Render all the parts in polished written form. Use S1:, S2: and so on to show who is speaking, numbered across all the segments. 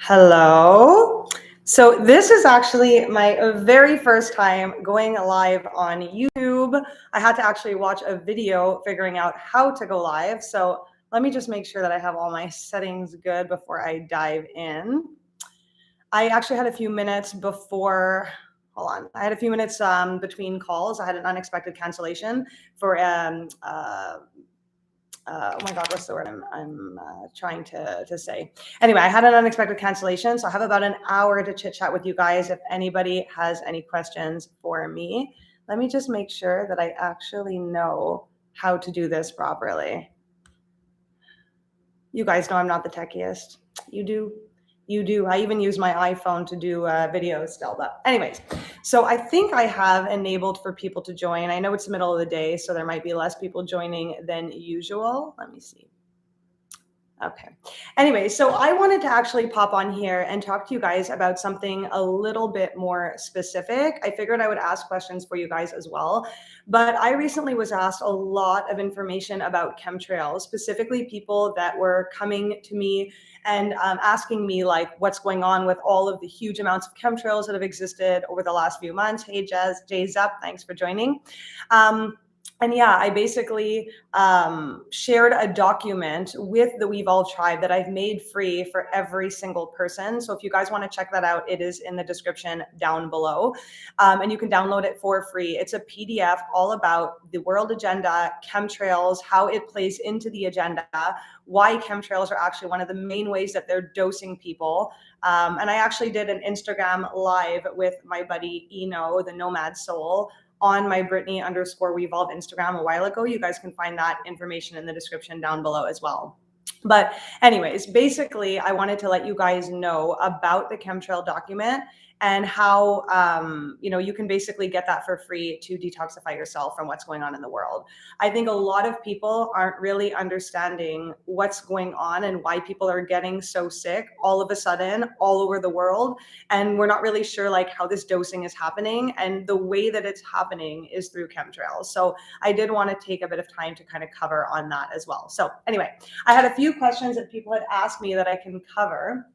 S1: Hello. So this is actually my very first time going live on YouTube. I had to actually watch a video figuring out how to go live. So let me just make sure that I have all my settings good before I dive in. I actually had a few minutes before, hold on. I had a few minutes between calls. I had an unexpected cancellation for oh my God, what's the word I'm trying to say? Anyway, I had an unexpected cancellation, so I have about an hour to chit chat with you guys. If anybody has any questions for me, let me just make sure that I actually know how to do this properly. You guys know I'm not the techiest. You do. You do. I even use my iPhone to do videos still. But anyways, so I think I have enabled for people to join. I know it's the middle of the day, so there might be less people joining than usual. Let me see. Okay. Anyway, so I wanted to actually pop on here and talk to you guys about something a little bit more specific. I figured I would ask questions for you guys as well. But I recently was asked a lot of information about chemtrails, specifically people that were coming to me and asking me like what's going on with all of the huge amounts of chemtrails that have existed over the last few months. Hey, Jay Zup, thanks for joining. And yeah, I basically shared a document with the Wevolve tribe that I've made free for every single person. So if you guys want to check that out, it is in the description down below. And you can download it for free. It's a PDF all about the world agenda, chemtrails, how it plays into the agenda, why chemtrails are actually one of the main ways that they're dosing people. And I actually did an Instagram live with my buddy Eno, the Nomad Soul, on my Brittany_Wevolve Instagram a while ago. You guys can find that information in the description down below as well. But anyways, basically, I wanted to let you guys know about the chemtrail document and how you can basically get that for free to detoxify yourself from what's going on in the world. I think a lot of people aren't really understanding what's going on and why people are getting so sick all of a sudden all over the world. And we're not really sure like how this dosing is happening. And the way that it's happening is through chemtrails. So I did want to take a bit of time to kind of cover on that as well. So anyway, I had a few questions that people had asked me that I can cover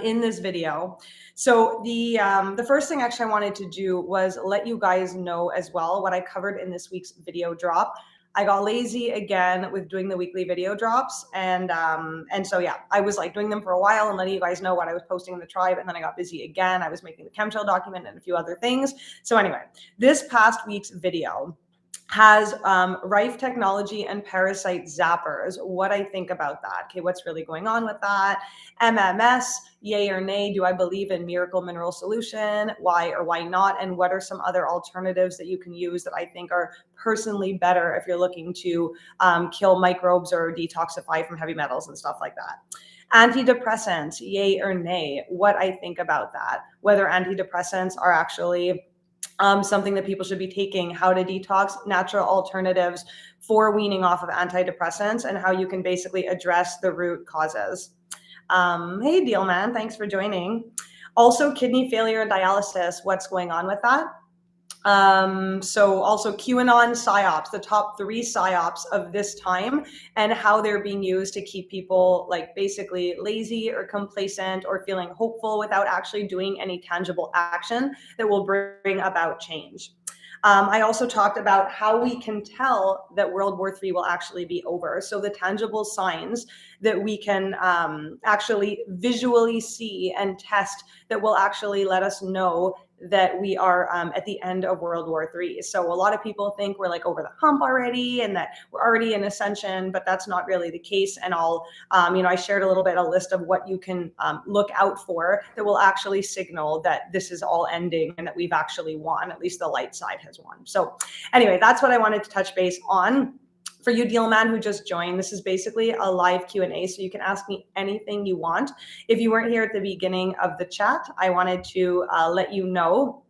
S1: in this video. So the first thing actually I wanted to do was let you guys know as well what I covered in this week's video drop. I got lazy again with doing the weekly video drops. And so, yeah, I was like doing them for a while and letting you guys know what I was posting in the tribe. And then I got busy again. I was making the chemtrail document and a few other things. So anyway, this past week's video has rife technology and parasite zappers. What I think about that. Okay, what's really going on with that? MMS, yay or nay? Do I believe in miracle mineral solution? Why or why not? And what are some other alternatives that you can use that I think are personally better if you're looking to kill microbes or detoxify from heavy metals and stuff like that? Antidepressants, yay or nay? What I think about that. Whether antidepressants are actually something that people should be taking, how to detox, natural alternatives for weaning off of antidepressants, and how you can basically address the root causes. Hey, Deal Man, thanks for joining. Also, kidney failure and dialysis, what's going on with that? So also QAnon psyops, the top 3 psyops of this time, and how they're being used to keep people like basically lazy or complacent or feeling hopeful without actually doing any tangible action that will bring about change. I also talked about how we can tell that World War III will actually be over. So the tangible signs that we can actually visually see and test that will actually let us know that we are at the end of World War III. So a lot of people think we're like over the hump already and that we're already in ascension, but that's not really the case. And I shared a little bit, a list of what you can look out for that will actually signal that this is all ending and that we've actually won, at least the light side has won. So anyway, that's what I wanted to touch base on. For you Deal Man who just joined, this is basically a live Q&A, so you can ask me anything you want. If you weren't here at the beginning of the chat, I wanted to let you know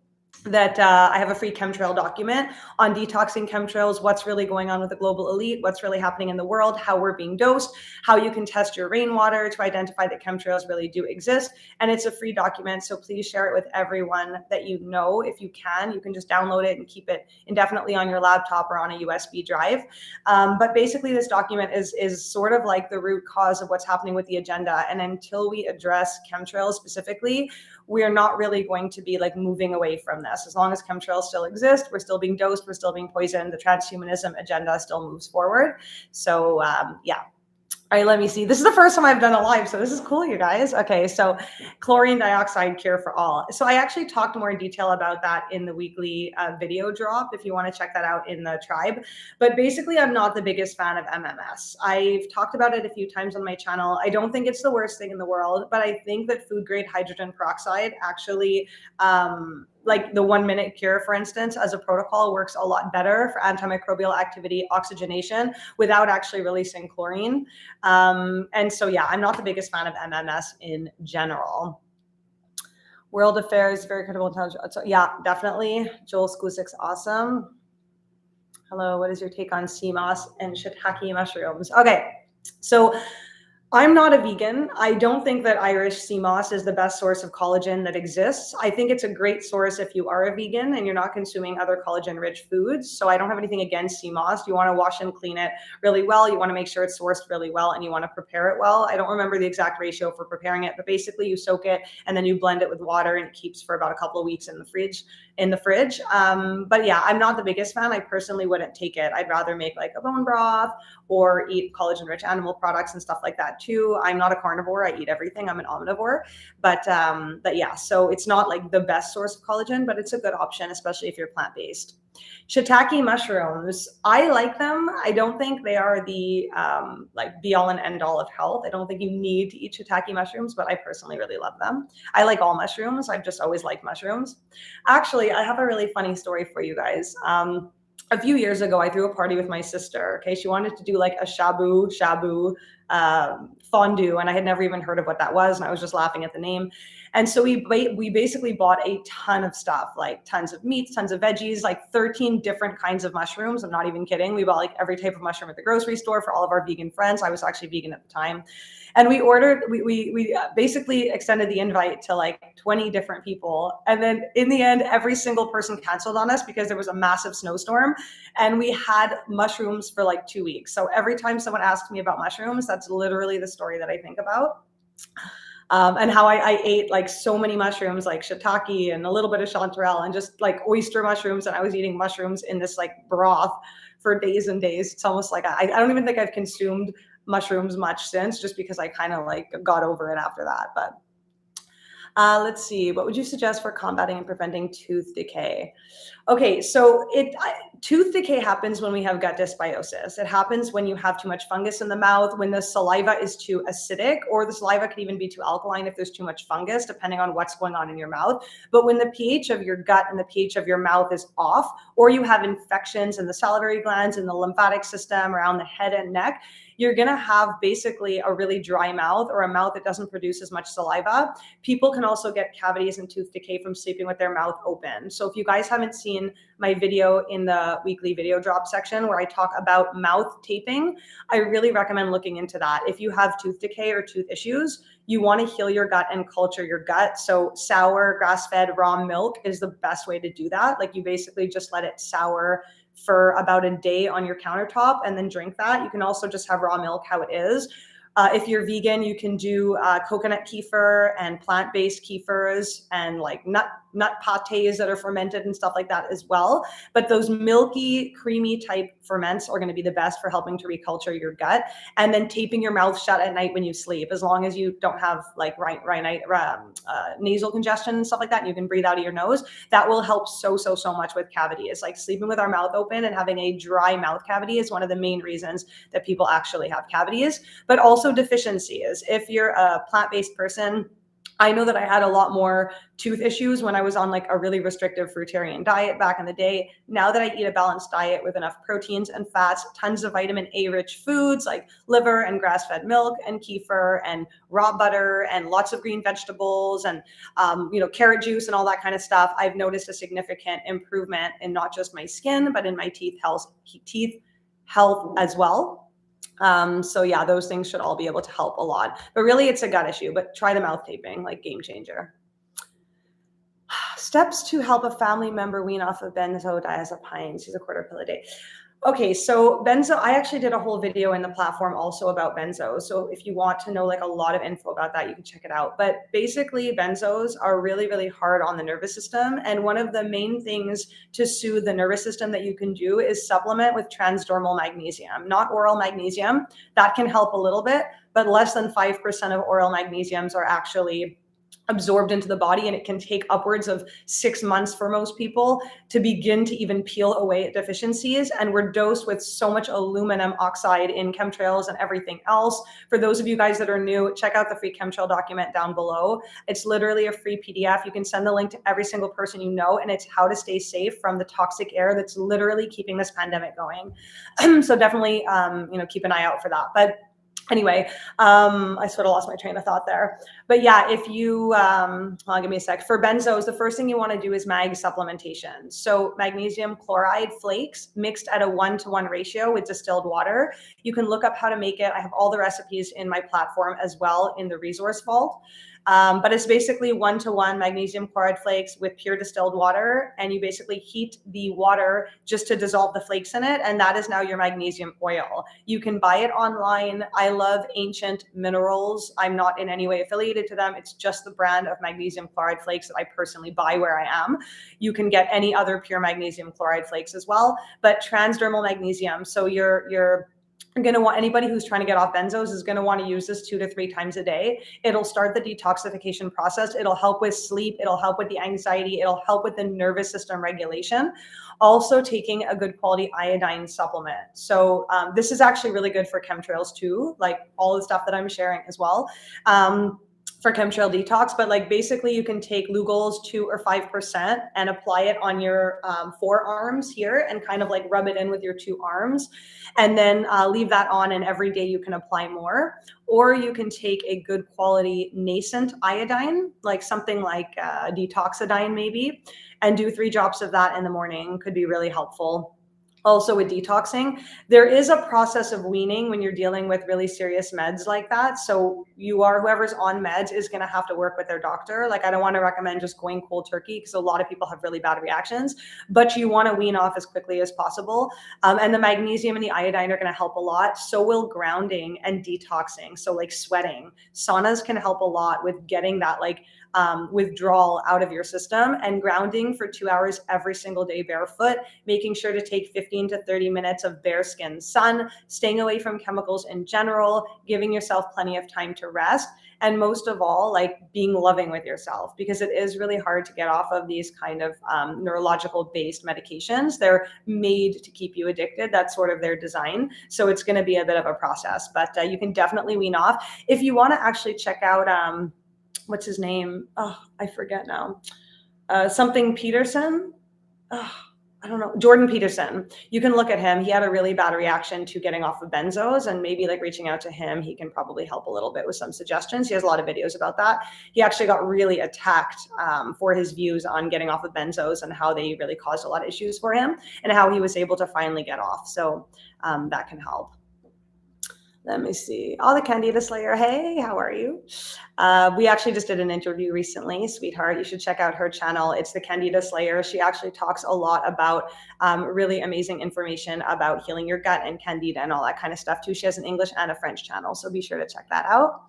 S1: that I have a free chemtrail document on detoxing chemtrails, what's really going on with the global elite, what's really happening in the world, how we're being dosed, how you can test your rainwater to identify that chemtrails really do exist. And it's a free document, so please share it with everyone that you know. If you can, you can just download it and keep it indefinitely on your laptop or on a USB drive. But basically, this document is sort of like the root cause of what's happening with the agenda. And until we address chemtrails specifically, we're not really going to be like moving away from this. As long as chemtrails still exist, we're still being dosed, we're still being poisoned, the transhumanism agenda still moves forward. So yeah. All right, let me see. This is the first time I've done a live, so this is cool, you guys. Okay, so chlorine dioxide cure for all. So I actually talked more in detail about that in the weekly video drop, if you want to check that out in the tribe. But basically, I'm not the biggest fan of MMS. I've talked about it a few times on my channel. I don't think it's the worst thing in the world, but I think that food grade hydrogen peroxide actually, like the 1 minute cure, for instance, as a protocol works a lot better for antimicrobial activity, oxygenation, without actually releasing chlorine. And so, yeah, I'm not the biggest fan of MMS in general. World Affairs, very credible intelligence. So, yeah, definitely. Joel Skusik's awesome. Hello, what is your take on sea moss and shiitake mushrooms? Okay, so I'm not a vegan. I don't think that Irish sea moss is the best source of collagen that exists. I think it's a great source if you are a vegan and you're not consuming other collagen-rich foods. So I don't have anything against sea moss. You want to wash and clean it really well. You want to make sure it's sourced really well, and you want to prepare it well. I don't remember the exact ratio for preparing it, but basically you soak it and then you blend it with water, and it keeps for about a couple of weeks in the fridge. But yeah, I'm not the biggest fan. I personally wouldn't take it. I'd rather make like a bone broth or eat collagen-rich animal products and stuff like that too. I'm not a carnivore. I eat everything. I'm an omnivore. But yeah, so it's not like the best source of collagen, but it's a good option, especially if you're plant-based. Shiitake mushrooms, I like them. I don't think they are the like be-all and end-all of health. I don't think you need to eat shiitake mushrooms, but I personally really love them. I like all mushrooms. I've just always liked mushrooms. Actually, I have a really funny story for you guys. A few years ago, I threw a party with my sister. Okay, she wanted to do like a shabu fondue, and I had never even heard of what that was, and I was just laughing at the name. And so we basically bought a ton of stuff, like tons of meats, tons of veggies, like 13 different kinds of mushrooms. I'm not even kidding. We bought like every type of mushroom at the grocery store for all of our vegan friends. I was actually vegan at the time. And we ordered, we basically extended the invite to like 20 different people. And then in the end, every single person canceled on us because there was a massive snowstorm, and we had mushrooms for like 2 weeks. So every time someone asks me about mushrooms, that's literally the story that I think about. And how I ate like so many mushrooms, like shiitake and a little bit of chanterelle and just like oyster mushrooms. And I was eating mushrooms in this like broth for days and days. It's almost like I don't even think I've consumed mushrooms much since, just because I kind of like got over it after that. But let's see, what would you suggest for combating and preventing tooth decay? Okay, so tooth decay happens when we have gut dysbiosis. It happens when you have too much fungus in the mouth, when the saliva is too acidic, or the saliva can even be too alkaline if there's too much fungus, depending on what's going on in your mouth. But when the pH of your gut and the pH of your mouth is off, or you have infections in the salivary glands, in the lymphatic system, around the head and neck, you're going to have basically a really dry mouth, or a mouth that doesn't produce as much saliva. People can also get cavities and tooth decay from sleeping with their mouth open. So if you guys haven't seen my video in the weekly video drop section where I talk about mouth taping, I really recommend looking into that. If you have tooth decay or tooth issues, you want to heal your gut and culture your gut. So sour, grass-fed, raw milk is the best way to do that. Like, you basically just let it sour for about a day on your countertop and then drink that. You can also just have raw milk how it is. If you're vegan, you can do coconut kefir and plant-based kefirs and like nut pates that are fermented and stuff like that as well. But those milky, creamy type ferments are going to be the best for helping to reculture your gut. And then taping your mouth shut at night when you sleep, as long as you don't have like nasal congestion and stuff like that, and you can breathe out of your nose, that will help so much with cavities. Like, sleeping with our mouth open and having a dry mouth cavity is one of the main reasons that people actually have cavities. But also deficiencies. If you're a plant-based person, I know that I had a lot more tooth issues when I was on like a really restrictive fruitarian diet back in the day. Now that I eat a balanced diet with enough proteins and fats, tons of vitamin A rich foods like liver and grass-fed milk and kefir and raw butter and lots of green vegetables and carrot juice and all that kind of stuff, I've noticed a significant improvement in not just my skin, but in my teeth health as well. So yeah, those things should all be able to help a lot. But really, it's a gut issue. But try the mouth taping, like game changer. Steps to help a family member wean off of benzodiazepines. She's a quarter pill a day. Okay, so benzo, I actually did a whole video in the platform also about benzos. So if you want to know like a lot of info about that, you can check it out. But basically, benzos are really, really hard on the nervous system. And one of the main things to soothe the nervous system that you can do is supplement with transdermal magnesium, not oral magnesium. That can help a little bit, but less than 5% of oral magnesiums are actually absorbed into the body, and it can take upwards of 6 months for most people to begin to even peel away at deficiencies. And we're dosed with so much aluminum oxide in chemtrails and everything else. For those of you guys that are new, check out the free chemtrail document down below. It's literally a free PDF. You can send the link to every single person you know, and it's how to stay safe from the toxic air that's literally keeping this pandemic going. So definitely keep an eye out for that. But anyway, I sort of lost my train of thought there. But yeah, if you, give me a sec. For benzos, the first thing you want to do is mag supplementation. So magnesium chloride flakes mixed at a 1-to-1 ratio with distilled water. You can look up how to make it. I have all the recipes in my platform as well in the resource vault. But it's basically 1-to-1 magnesium chloride flakes with pure distilled water. And you basically heat the water just to dissolve the flakes in it. And that is now your magnesium oil. You can buy it online. I love Ancient Minerals. I'm not in any way affiliated to them. It's just the brand of magnesium chloride flakes that I personally buy where I am. You can get any other pure magnesium chloride flakes as well, but transdermal magnesium. So you're going to want, anybody who's trying to get off benzos is going to want to use this 2 to 3 times a day. It'll start the detoxification process. It'll help with sleep. It'll help with the anxiety. It'll help with the nervous system regulation. Also taking a good quality iodine supplement. So this is actually really good for chemtrails too, like all the stuff that I'm sharing as well. For chemtrail detox, but like basically you can take Lugol's 2 or 5% and apply it on your forearms here and kind of like rub it in with your 2 arms, and then leave that on, and every day you can apply more. Or you can take a good quality nascent iodine, like something like detoxidine maybe, and do 3 drops of that in the morning. Could be really helpful. Also with detoxing, there is a process of weaning when you're dealing with really serious meds like that. So whoever's on meds is going to have to work with their doctor. Like I don't want to recommend just going cold turkey because a lot of people have really bad reactions, but you want to wean off as quickly as possible. And the magnesium and the iodine are going to help a lot. So will grounding and detoxing. So like sweating, saunas can help a lot with getting that like withdrawal out of your system, and grounding for 2 hours every single day barefoot, making sure to take 15 to 30 minutes of bare skin sun, staying away from chemicals in general, giving yourself plenty of time to rest, and most of all, like being loving with yourself, because it is really hard to get off of these kind of neurological based medications. They're made to keep you addicted. That's sort of their design. So it's going to be a bit of a process, but you can definitely wean off. If you want to actually check out what's his name? Oh, I forget now. Something Peterson. Oh, I don't know. Jordan Peterson. You can look at him. He had a really bad reaction to getting off of benzos, and maybe like reaching out to him, he can probably help a little bit with some suggestions. He has a lot of videos about that. He actually got really attacked for his views on getting off of benzos and how they really caused a lot of issues for him, and how he was able to finally get off. So that can help. Let me see. Oh, the Candida Slayer. Hey, how are you? We actually just did an interview recently, sweetheart. You should check out her channel. It's the Candida Slayer. She actually talks a lot about really amazing information about healing your gut and Candida and all that kind of stuff too. She has an English and a French channel, so be sure to check that out.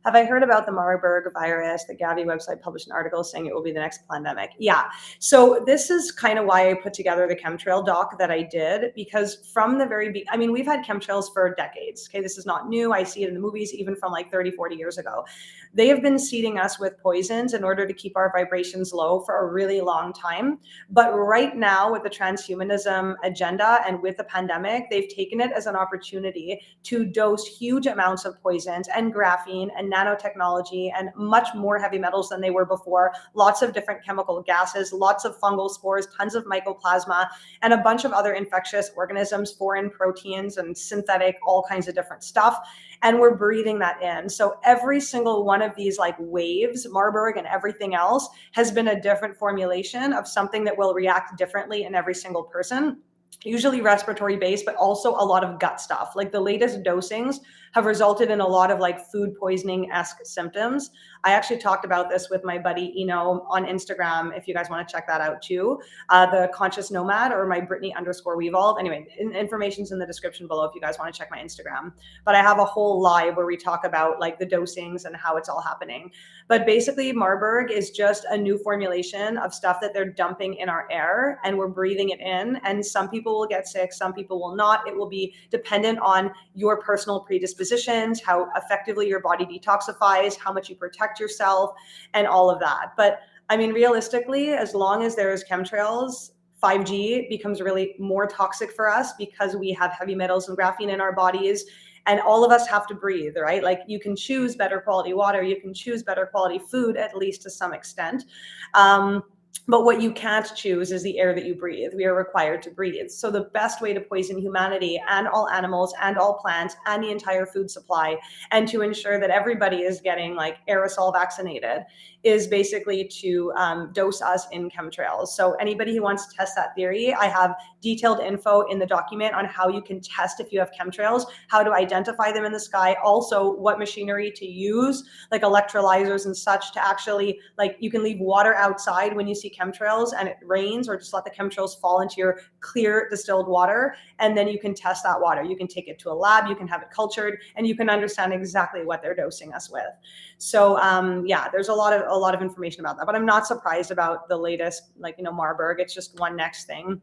S1: Have I heard about the Marburg virus? The Gavi website published an article saying it will be the next pandemic. Yeah. So this is kind of why I put together the chemtrail doc that I did, because from the very beginning, I mean, we've had chemtrails for decades. Okay. This is not new. I see it in the movies, even from like 30, 40 years ago. They have been seeding us with poisons in order to keep our vibrations low for a really long time. But right now, with the transhumanism agenda and with the pandemic, they've taken it as an opportunity to dose huge amounts of poisons and graphene and and nanotechnology and much more heavy metals than they were before, lots of different chemical gases, lots of fungal spores, tons of mycoplasma, and a bunch of other infectious organisms, foreign proteins and synthetic, all kinds of different stuff. And we're breathing that in. So every single one of these like waves, Marburg and everything else, has been a different formulation of something that will react differently in every single person. Usually respiratory based, but also a lot of gut stuff. Like the latest dosings have resulted in a lot of like food poisoning-esque symptoms. I actually talked about this with my buddy Eno on Instagram, if you guys want to check that out too. The Conscious Nomad, or my Brittany_Weevolve. Anyway, information's in the description below if you guys want to check my Instagram. But I have a whole live where we talk about like the dosings and how it's all happening. But basically Marburg is just a new formulation of stuff that they're dumping in our air and we're breathing it in. And some people will get sick, some people will not. It will be dependent on your personal predispositions, how effectively your body detoxifies, how much you protect yourself, and all of that. But I mean, realistically, as long as there's chemtrails, 5G becomes really more toxic for us because we have heavy metals and graphene in our bodies. And all of us have to breathe, right? Like you can choose better quality water, you can choose better quality food, at least to some extent. But what you can't choose is the air that you breathe. We are required to breathe. So the best way to poison humanity and all animals and all plants and the entire food supply, and to ensure that everybody is getting like aerosol vaccinated, is basically to dose us in chemtrails. So anybody who wants to test that theory, I have detailed info in the document on how you can test if you have chemtrails, how to identify them in the sky, also what machinery to use, like electrolyzers and such, to actually, like, you can leave water outside when you see chemtrails and it rains, or just let the chemtrails fall into your clear distilled water, and then you can test that water. You can take it to a lab, you can have it cultured, and you can understand exactly what they're dosing us with. So yeah, there's a lot of information about that, but I'm not surprised about the latest, like, you know, Marburg. It's just one next thing.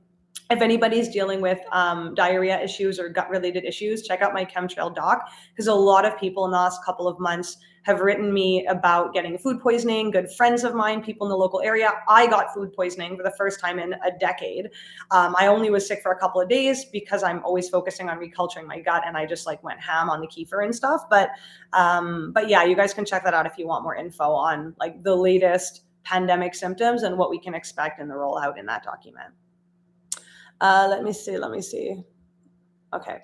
S1: If anybody's dealing with diarrhea issues or gut related issues, check out my chemtrail doc, because a lot of people in the last couple of months have written me about getting food poisoning. Good friends of mine, people in the local area. I got food poisoning for the first time in a decade. I only was sick for a couple of days because I'm always focusing on reculturing my gut, and I just like went ham on the kefir and stuff. But yeah, you guys can check that out if you want more info on like the latest pandemic symptoms and what we can expect in the rollout in that document. Let me see. Okay.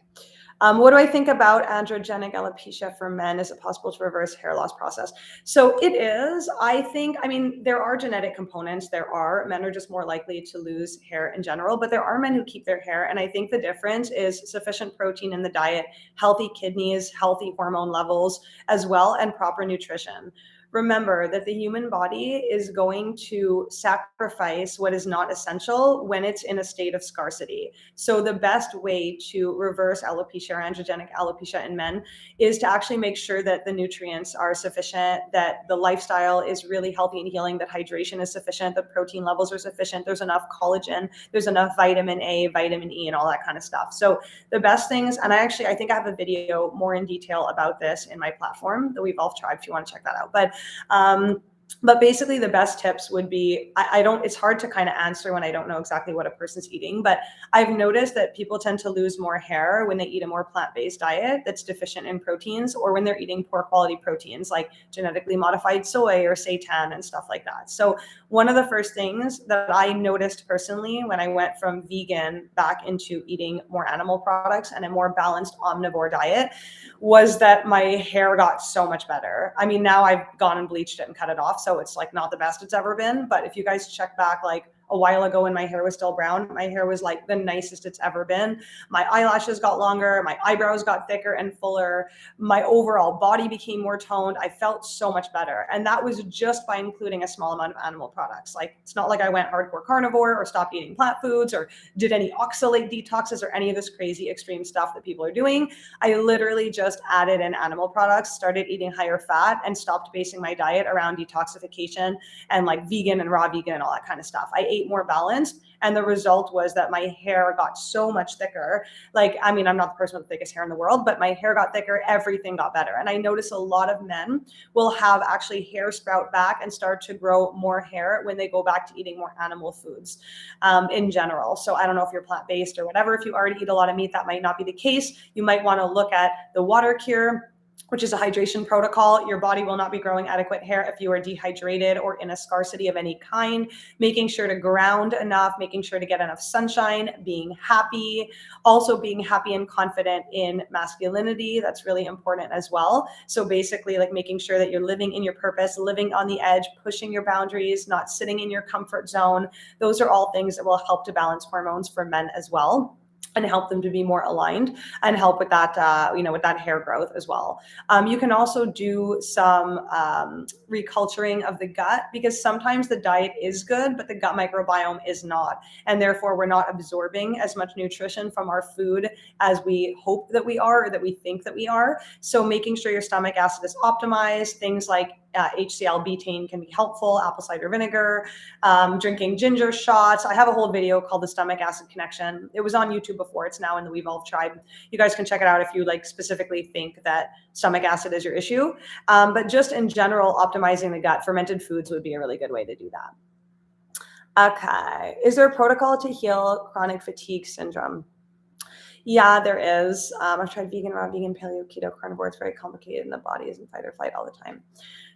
S1: What do I think about androgenic alopecia for men? Is it possible to reverse hair loss process? So it is. I think, I mean, there are genetic components. Men are just more likely to lose hair in general, but there are men who keep their hair. And I think the difference is sufficient protein in the diet, healthy kidneys, healthy hormone levels as well, and proper nutrition. Remember that the human body is going to sacrifice what is not essential when it's in a state of scarcity. So the best way to reverse alopecia or androgenic alopecia in men is to actually make sure that the nutrients are sufficient, that the lifestyle is really healthy and healing, that hydration is sufficient, the protein levels are sufficient, there's enough collagen, there's enough vitamin A, vitamin E, and all that kind of stuff. So the best things, and I think I have a video more in detail about this in my platform, the Weevolve Tribe, if you want to check that out. But basically the best tips would be, it's hard to kind of answer when I don't know exactly what a person's eating, but I've noticed that people tend to lose more hair when they eat a more plant-based diet that's deficient in proteins, or when they're eating poor quality proteins like genetically modified soy or seitan and stuff like that. So one of the first things that I noticed personally when I went from vegan back into eating more animal products and a more balanced omnivore diet was that my hair got so much better. I mean, now I've gone and bleached it and cut it off, so it's like not the best it's ever been. But if you guys check back like a while ago when my hair was still brown, my hair was like the nicest it's ever been. My eyelashes got longer, my eyebrows got thicker and fuller, my overall body became more toned. I felt so much better. And that was just by including a small amount of animal products. Like, it's not like I went hardcore carnivore or stopped eating plant foods or did any oxalate detoxes or any of this crazy extreme stuff that people are doing. I literally just added in animal products, started eating higher fat, and stopped basing my diet around detoxification and like vegan and raw vegan and all that kind of stuff. I ate more balanced, and the result was that my hair got so much thicker. Like, I mean, I'm not the person with the thickest hair in the world, but my hair got thicker, everything got better. And I notice a lot of men will have actually hair sprout back and start to grow more hair when they go back to eating more animal foods in general. So I don't know if you're plant-based or whatever. If you already eat a lot of meat, that might not be the case. You might want to look at the water cure, which is a hydration protocol. Your body will not be growing adequate hair if you are dehydrated or in a scarcity of any kind. Making sure to ground enough, making sure to get enough sunshine, being happy, also being happy and confident in masculinity. That's really important as well. So basically, like making sure that you're living in your purpose, living on the edge, pushing your boundaries, not sitting in your comfort zone. Those are all things that will help to balance hormones for men as well, and help them to be more aligned and help with that, with that hair growth as well. You can also do some reculturing of the gut, because sometimes the diet is good, but the gut microbiome is not. And therefore, we're not absorbing as much nutrition from our food as we hope that we are, or that we think that we are. So making sure your stomach acid is optimized, things like HCl betaine can be helpful, apple cider vinegar, drinking ginger shots. I have a whole video called The Stomach Acid Connection. It was on YouTube before. It's now in the Wevolve tribe. You guys can check it out if you like specifically think that stomach acid is your issue. But just in general, optimizing the gut, fermented foods would be a really good way to do that. Okay. Is there a protocol to heal chronic fatigue syndrome? Yeah, there is. I've tried vegan, raw vegan, paleo, keto, carnivore. It's very complicated and the body is in fight or flight all the time.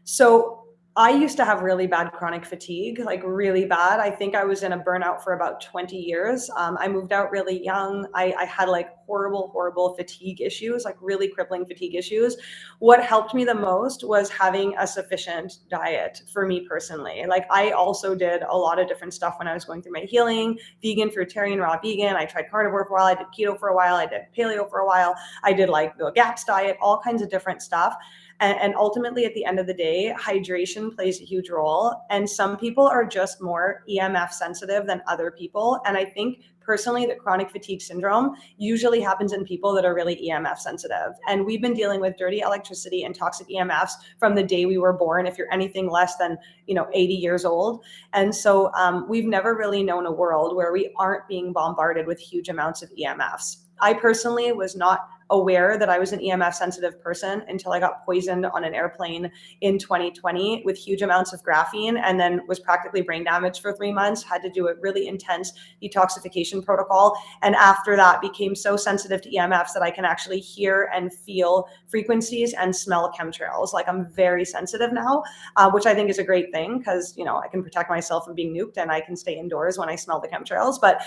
S1: So I used to have really bad chronic fatigue, like really bad. I think I was in a burnout for about 20 years. I moved out really young. I had like horrible fatigue issues, like really crippling fatigue issues. What helped me the most was having a sufficient diet for me personally. Like I also did a lot of different stuff when I was going through my healing, vegan, fruitarian, raw vegan. I tried carnivore for a while. I did keto for a while. I did paleo for a while. I did like the GAPS diet, all kinds of different stuff. And ultimately, at the end of the day, hydration plays a huge role. And some people are just more EMF sensitive than other people. And I think personally that chronic fatigue syndrome usually happens in people that are really EMF sensitive. And we've been dealing with dirty electricity and toxic EMFs from the day we were born, if you're anything less than 80 years old. And so we've never really known a world where we aren't being bombarded with huge amounts of EMFs. I personally was not aware that I was an EMF sensitive person until I got poisoned on an airplane in 2020 with huge amounts of graphene, and then was practically brain damaged for 3 months, had to do a really intense detoxification protocol. And after that became so sensitive to EMFs that I can actually hear and feel frequencies and smell chemtrails. Like I'm very sensitive now, which I think is a great thing because, I can protect myself from being nuked and I can stay indoors when I smell the chemtrails. But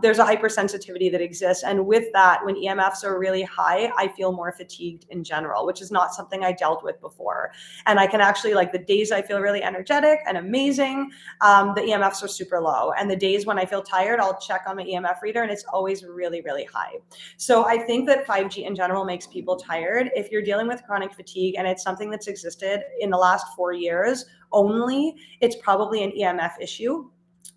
S1: there's a hypersensitivity that exists. And with that, when EMFs are really high, I feel more fatigued in general, which is not something I dealt with before. And I can actually, like the days I feel really energetic and amazing, the EMFs are super low. And the days when I feel tired, I'll check on my EMF reader and it's always really, really high. So I think that 5G in general makes people tired. If you're dealing with chronic fatigue and it's something that's existed in the last 4 years only, it's probably an EMF issue.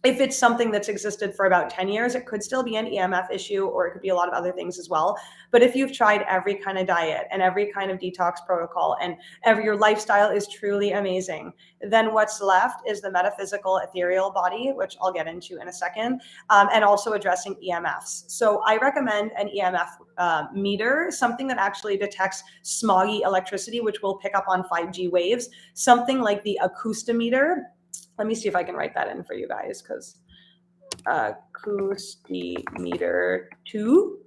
S1: If it's something that's existed for about 10 years, it could still be an EMF issue, or it could be a lot of other things as well. But if you've tried every kind of diet and every kind of detox protocol and your lifestyle is truly amazing, then what's left is the metaphysical ethereal body, which I'll get into in a second, and also addressing EMFs. So I recommend an EMF meter, something that actually detects smoggy electricity, which will pick up on 5G waves, something like the acoustimeter. Let me see if I can write that in for you guys, because acoustimeter 2.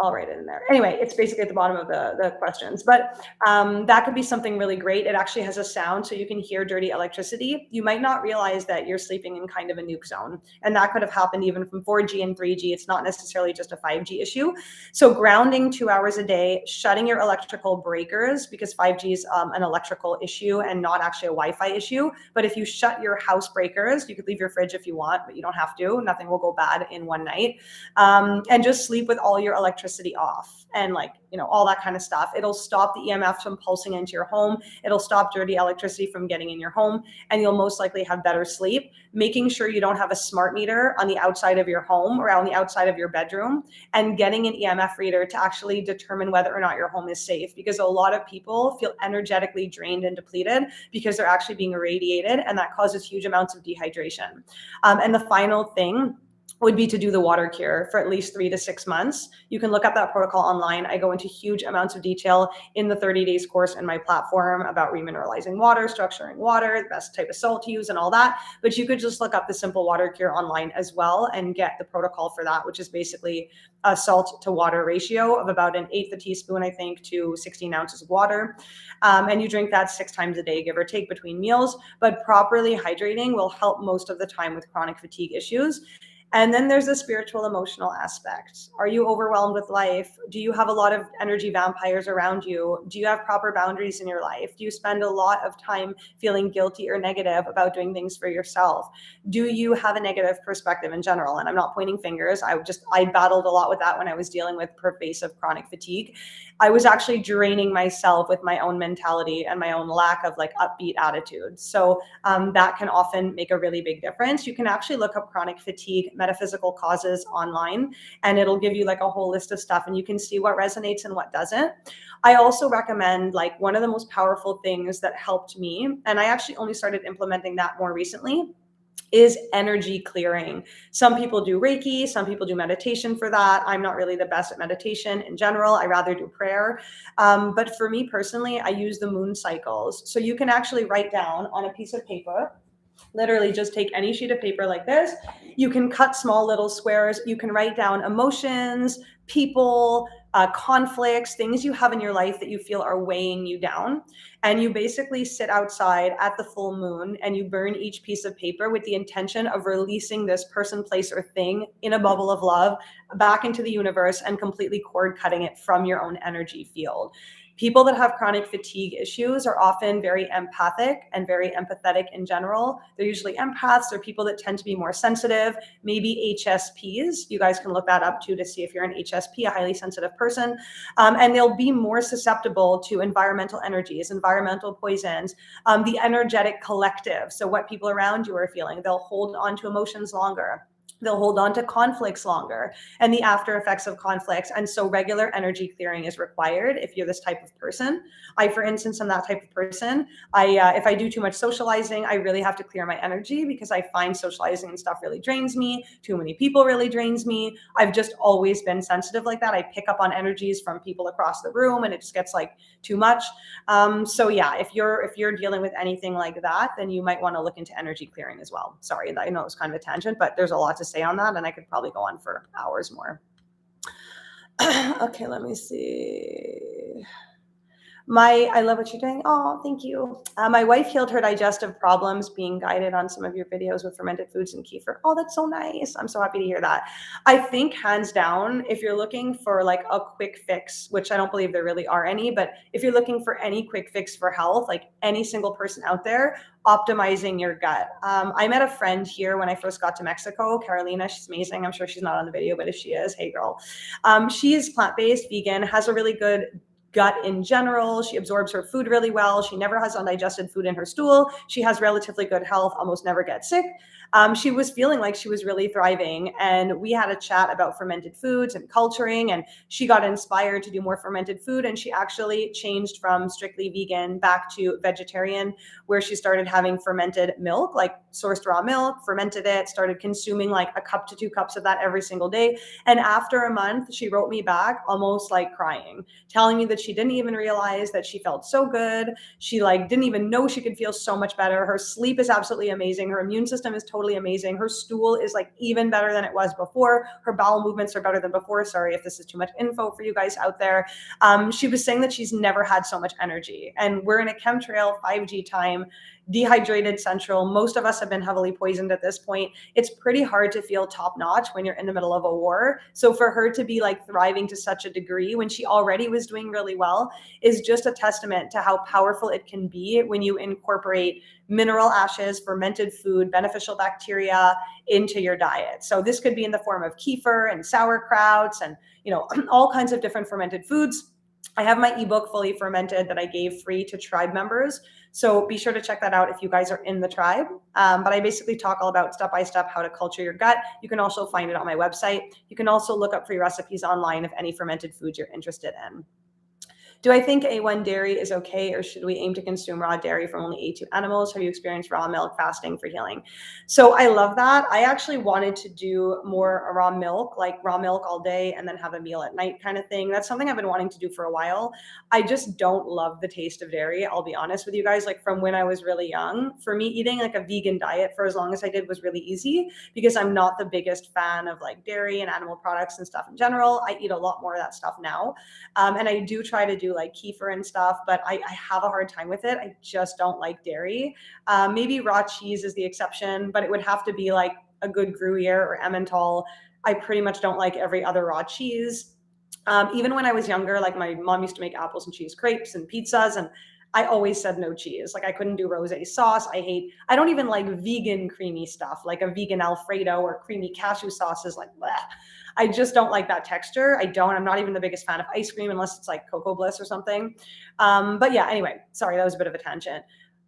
S1: I'll write it in there. Anyway, it's basically at the bottom of the questions, but that could be something really great. It actually has a sound so you can hear dirty electricity. You might not realize that you're sleeping in kind of a nuke zone, and that could have happened even from 4G and 3G. It's not necessarily just a 5G issue. So grounding 2 hours a day, shutting your electrical breakers, because 5G is an electrical issue and not actually a Wi-Fi issue. But if you shut your house breakers, you could leave your fridge if you want, but you don't have to. Nothing will go bad in one night. And just sleep with all your electricity off and all that kind of stuff. It'll stop the EMF from pulsing into your home. It'll stop dirty electricity from getting in your home, and you'll most likely have better sleep. Making sure you don't have a smart meter on the outside of your home or on the outside of your bedroom, and getting an EMF reader to actually determine whether or not your home is safe, because a lot of people feel energetically drained and depleted because they're actually being irradiated, and that causes huge amounts of dehydration. And the final thing would be to do the water cure for at least 3 to 6 months. You can look up that protocol online. I go into huge amounts of detail in the 30 days course in my platform about remineralizing water, structuring water, the best type of salt to use and all that. But you could just look up the simple water cure online as well and get the protocol for that, which is basically a salt to water ratio of about 1/8 a teaspoon, I think, to 16 ounces of water. And you drink that 6 times a day, give or take, between meals. But properly hydrating will help most of the time with chronic fatigue issues. And then there's the spiritual, emotional aspect. Are you overwhelmed with life? Do you have a lot of energy vampires around you? Do you have proper boundaries in your life? Do you spend a lot of time feeling guilty or negative about doing things for yourself? Do you have a negative perspective in general? And I'm not pointing fingers. I battled a lot with that when I was dealing with pervasive chronic fatigue. I was actually draining myself with my own mentality and my own lack of like upbeat attitude. So that can often make a really big difference. You can actually look up chronic fatigue metaphysical causes online, and it'll give you like a whole list of stuff, and you can see what resonates and what doesn't. I also recommend, like, one of the most powerful things that helped me, and I actually only started implementing that more recently, is energy clearing. Some people do Reiki, some people do meditation for that. I'm not really the best at meditation in general. I rather do prayer. But for me personally, I use the moon cycles. So you can actually write down on a piece of paper, literally just take any sheet of paper like this. You can cut small little squares. You can write down emotions, people, conflicts, things you have in your life that you feel are weighing you down. And you basically sit outside at the full moon and you burn each piece of paper with the intention of releasing this person, place, or thing in a bubble of love back into the universe and completely cord cutting it from your own energy field. People that have chronic fatigue issues are often very empathic and very empathetic in general. They're usually empaths. They're people that tend to be more sensitive, maybe HSPs. You guys can look that up too to see if you're an HSP, a highly sensitive person. And they'll be more susceptible to environmental energies, environmental poisons, the energetic collective. So what people around you are feeling, they'll hold on to emotions longer. They'll hold on to conflicts longer and the after effects of conflicts. And so regular energy clearing is required if you're this type of person. I, for instance, am that type of person. If I do too much socializing, I really have to clear my energy because I find socializing and stuff really drains me. Too many people really drains me. I've just always been sensitive like that. I pick up on energies from people across the room and it just gets like too much. So yeah, if you're dealing with anything like that, then you might want to look into energy clearing as well. Sorry, I know it was kind of a tangent, but there's a lot to say on that, and I could probably go on for hours more. Okay, let me see. I love what you're doing. Oh, thank you. My wife healed her digestive problems being guided on some of your videos with fermented foods and kefir. Oh, that's so nice. I'm so happy to hear that. I think hands down, if you're looking for like a quick fix, which I don't believe there really are any, but if you're looking for any quick fix for health, like any single person out there, optimizing your gut. I met a friend here when I first got to Mexico, Carolina. She's amazing. I'm sure she's not on the video, but if she is, hey girl. She is plant-based, vegan, has a really good gut in general. She absorbs her food really well. She never has undigested food in her stool. She has relatively good health, almost never gets sick. She was feeling like she was really thriving. And we had a chat about fermented foods and culturing, and she got inspired to do more fermented food. And she actually changed from strictly vegan back to vegetarian, where she started having fermented milk, like sourced raw milk, fermented it, started consuming like a cup to 2 cups of that every single day. And after a month, she wrote me back almost like crying, telling me that she didn't even realize that she felt so good. She like didn't even know she could feel so much better. Her sleep is absolutely amazing. Her immune system is totally amazing. Her stool is like even better than it was before. Her bowel movements are better than before. Sorry if this is too much info for you guys out there. She was saying that she's never had so much energy. And we're in a chemtrail 5G time, dehydrated central. Most of us have been heavily poisoned at this point. It's pretty hard to feel top notch when you're in the middle of a war. So for her to be like thriving to such a degree when she already was doing really well is just a testament to how powerful it can be when you incorporate mineral ashes, fermented food, beneficial bacteria into your diet. So this could be in the form of kefir and sauerkrauts and, all kinds of different fermented foods. I have my ebook Fully Fermented that I gave free to tribe members. So be sure to check that out if you guys are in the tribe. But I basically talk all about step-by-step how to culture your gut. You can also find it on my website. You can also look up free recipes online of any fermented foods you're interested in. Do I think A1 dairy is okay, or should we aim to consume raw dairy from only A2 animals? Have you experienced raw milk fasting for healing? So I love that. I actually wanted to do more raw milk, like raw milk all day and then have a meal at night kind of thing. That's something I've been wanting to do for a while. I just don't love the taste of dairy. I'll be honest with you guys. Like from when I was really young, for me, eating like a vegan diet for as long as I did was really easy because I'm not the biggest fan of like dairy and animal products and stuff in general. I eat a lot more of that stuff now. And I do try to do like kefir and stuff, but I have a hard time with it. I just don't like dairy. Maybe raw cheese is the exception, but it would have to be like a good Gruyere or Emmental. I pretty much don't like every other raw cheese. Even when I was younger, like my mom used to make apples and cheese crepes and pizzas, and I always said no cheese. Like I couldn't do rosé sauce. I don't even like vegan creamy stuff, like a vegan Alfredo or creamy cashew sauce is like, bleh. I just don't like that texture. I'm not even the biggest fan of ice cream unless it's like Cocoa Bliss or something. But yeah, anyway, sorry, that was a bit of a tangent.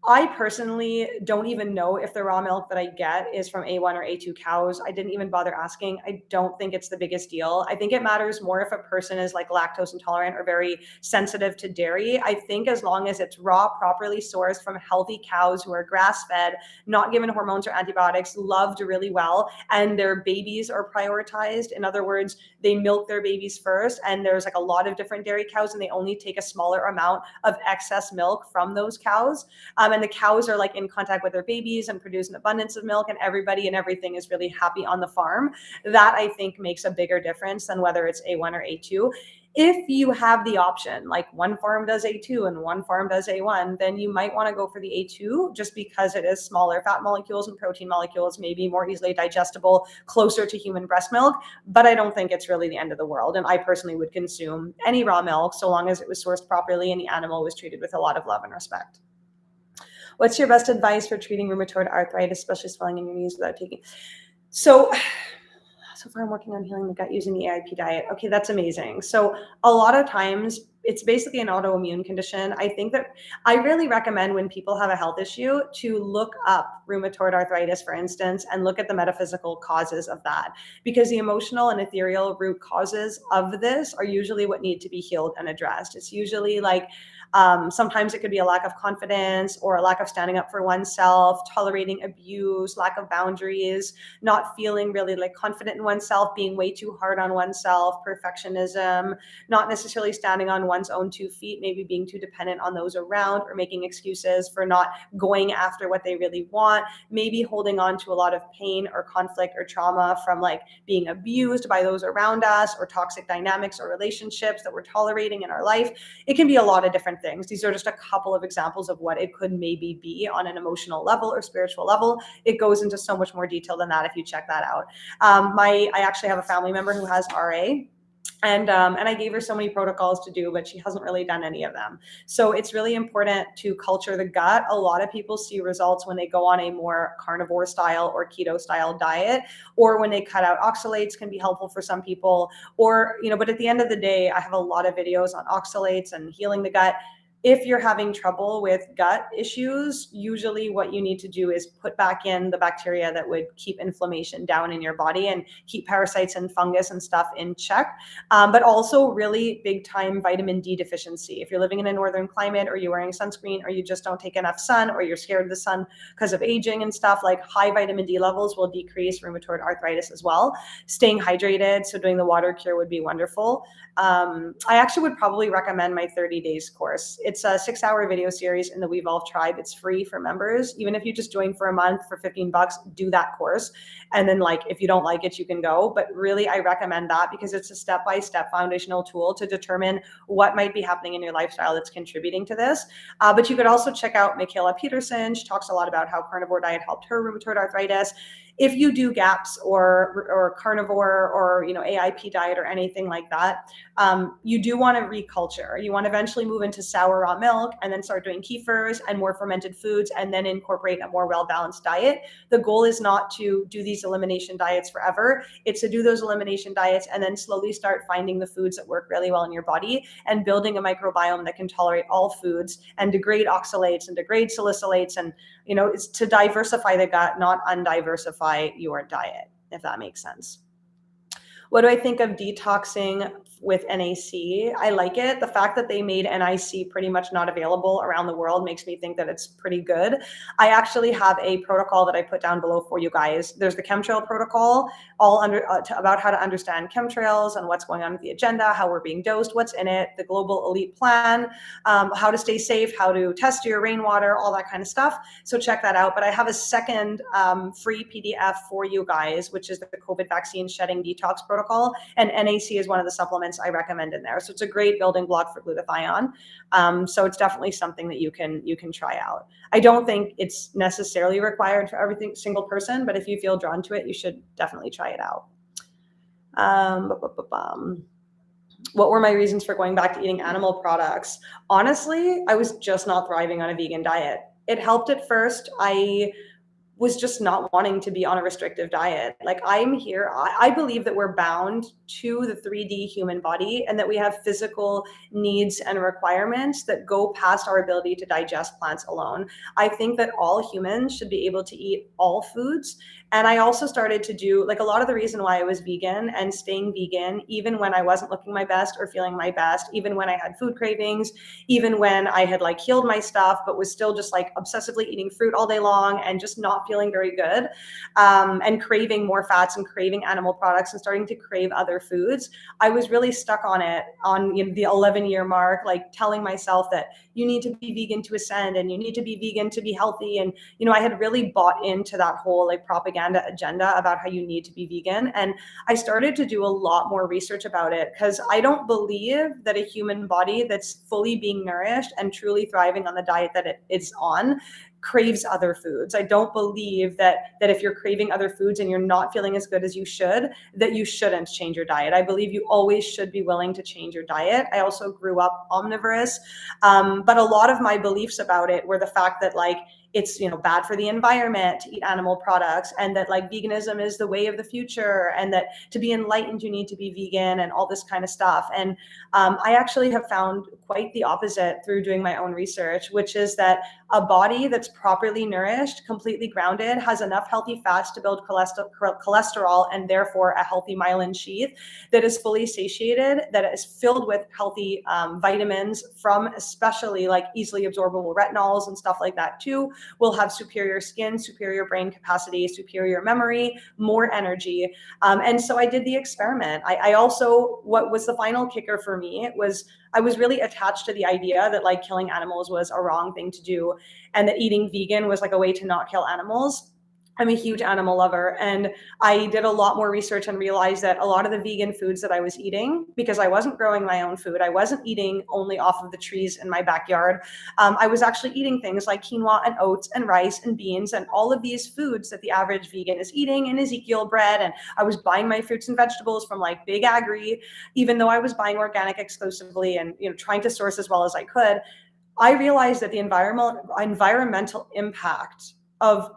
S1: I personally don't even know if the raw milk that I get is from A1 or A2 cows. I didn't even bother asking. I don't think it's the biggest deal. I think it matters more if a person is like lactose intolerant or very sensitive to dairy. I think as long as it's raw, properly sourced from healthy cows who are grass fed, not given hormones or antibiotics, loved really well, and their babies are prioritized. In other words, they milk their babies first, and there's like a lot of different dairy cows, and they only take a smaller amount of excess milk from those cows. And the cows are like in contact with their babies and produce an abundance of milk, and everybody and everything is really happy on the farm. That I think makes a bigger difference than whether it's A1 or A2. If you have the option, like one farm does A2 and one farm does A1, then you might want to go for the A2 just because it is smaller fat molecules and protein molecules, maybe more easily digestible, closer to human breast milk. But I don't think it's really the end of the world. And I personally would consume any raw milk so long as it was sourced properly and the animal was treated with a lot of love and respect. What's your best advice for treating rheumatoid arthritis, especially swelling in your knees without taking? So far I'm working on healing the gut using the AIP diet. Okay, that's amazing. So a lot of times it's basically an autoimmune condition. I think that I really recommend when people have a health issue to look up rheumatoid arthritis, for instance, and look at the metaphysical causes of that, because the emotional and ethereal root causes of this are usually what need to be healed and addressed. It's usually like sometimes it could be a lack of confidence or a lack of standing up for oneself, tolerating abuse, lack of boundaries, not feeling really like confident in oneself, being way too hard on oneself, perfectionism, not necessarily standing on one's own 2 feet, maybe being too dependent on those around or making excuses for not going after what they really want, maybe holding on to a lot of pain or conflict or trauma from like being abused by those around us or toxic dynamics or relationships that we're tolerating in our life. It can be a lot of different things. These are just a couple of examples of what it could maybe be on an emotional level or spiritual level. It goes into so much more detail than that if you check that out. I actually have a family member who has RA. And I gave her so many protocols to do, but she hasn't really done any of them. So it's really important to culture the gut. A lot of people see results when they go on a more carnivore style or keto style diet, or when they cut out oxalates can be helpful for some people, or, but at the end of the day, I have a lot of videos on oxalates and healing the gut. If you're having trouble with gut issues, usually what you need to do is put back in the bacteria that would keep inflammation down in your body and keep parasites and fungus and stuff in check. But also really big time vitamin D deficiency. If you're living in a northern climate, or you're wearing sunscreen, or you just don't take enough sun, or you're scared of the sun because of aging and stuff, like high vitamin D levels will decrease rheumatoid arthritis as well. Staying hydrated, so doing the water cure would be wonderful. I actually would probably recommend my 30 days course. It's a 6-hour video series in the Wevolve tribe. It's free for members. Even if you just join for a month for $15, do that course. And then if you don't like it, you can go. But really, I recommend that because it's a step-by-step foundational tool to determine what might be happening in your lifestyle that's contributing to this. But you could also check out Michaela Peterson. She talks a lot about how carnivore diet helped her rheumatoid arthritis. If you do GAPS or carnivore or AIP diet or anything like that, you do want to reculture. You want to eventually move into sour raw milk and then start doing kefirs and more fermented foods and then incorporate a more well-balanced diet. The goal is not to do these elimination diets forever. It's to do those elimination diets and then slowly start finding the foods that work really well in your body and building a microbiome that can tolerate all foods and degrade oxalates and degrade salicylates. And it's to diversify the gut, not undiversify your diet, if that makes sense. What do I think of detoxing with NAC. I like it. The fact that they made NIC pretty much not available around the world makes me think that it's pretty good. I actually have a protocol that I put down below for you guys. There's the chemtrail protocol, all about how to understand chemtrails and what's going on with the agenda, how we're being dosed, what's in it, the global elite plan, how to stay safe, how to test your rainwater, all that kind of stuff. So check that out. But I have a second free PDF for you guys, which is the COVID vaccine shedding detox protocol. And NAC is one of the supplements I recommend in there. So it's a great building block for glutathione. So it's definitely something that you can try out. I don't think it's necessarily required for every single person, but if you feel drawn to it, you should definitely try it out. What were my reasons for going back to eating animal products? Honestly, I was just not thriving on a vegan diet. It helped at first. I was just not wanting to be on a restrictive diet. Like I'm here, I believe that we're bound to the 3D human body and that we have physical needs and requirements that go past our ability to digest plants alone. I think that all humans should be able to eat all foods. And I also started to do like a lot of the reason why I was vegan and staying vegan, even when I wasn't looking my best or feeling my best, even when I had food cravings, even when I had like healed my stuff, but was still just like obsessively eating fruit all day long and just not feeling very good, and craving more fats and craving animal products and starting to crave other foods. I was really stuck on it on the 11-year mark, like telling myself that you need to be vegan to ascend and you need to be vegan to be healthy. And, I had really bought into that whole like propaganda agenda about how you need to be vegan. And I started to do a lot more research about it because I don't believe that a human body that's fully being nourished and truly thriving on the diet that it is on craves other foods. I don't believe that if you're craving other foods and you're not feeling as good as you should, that you shouldn't change your diet. I believe you always should be willing to change your diet. I also grew up omnivorous, but a lot of my beliefs about it were the fact that like it's bad for the environment to eat animal products, and that like veganism is the way of the future, and that to be enlightened you need to be vegan and all this kind of stuff. And I actually have found quite the opposite through doing my own research, which is that a body that's properly nourished, completely grounded, has enough healthy fats to build cholesterol and therefore a healthy myelin sheath, that is fully satiated, that is filled with healthy vitamins from especially like easily absorbable retinols and stuff like that too, will have superior skin, superior brain capacity, superior memory, more energy. And so I did the experiment. I also, what was the final kicker for me was I was really attached to the idea that like killing animals was a wrong thing to do, and that eating vegan was like a way to not kill animals. I'm a huge animal lover, and I did a lot more research and realized that a lot of the vegan foods that I was eating, because I wasn't growing my own food, I wasn't eating only off of the trees in my backyard. I was actually eating things like quinoa and oats and rice and beans and all of these foods that the average vegan is eating, and Ezekiel bread. And I was buying my fruits and vegetables from like big agri, even though I was buying organic exclusively and trying to source as well as I could. I realized that the environmental impact of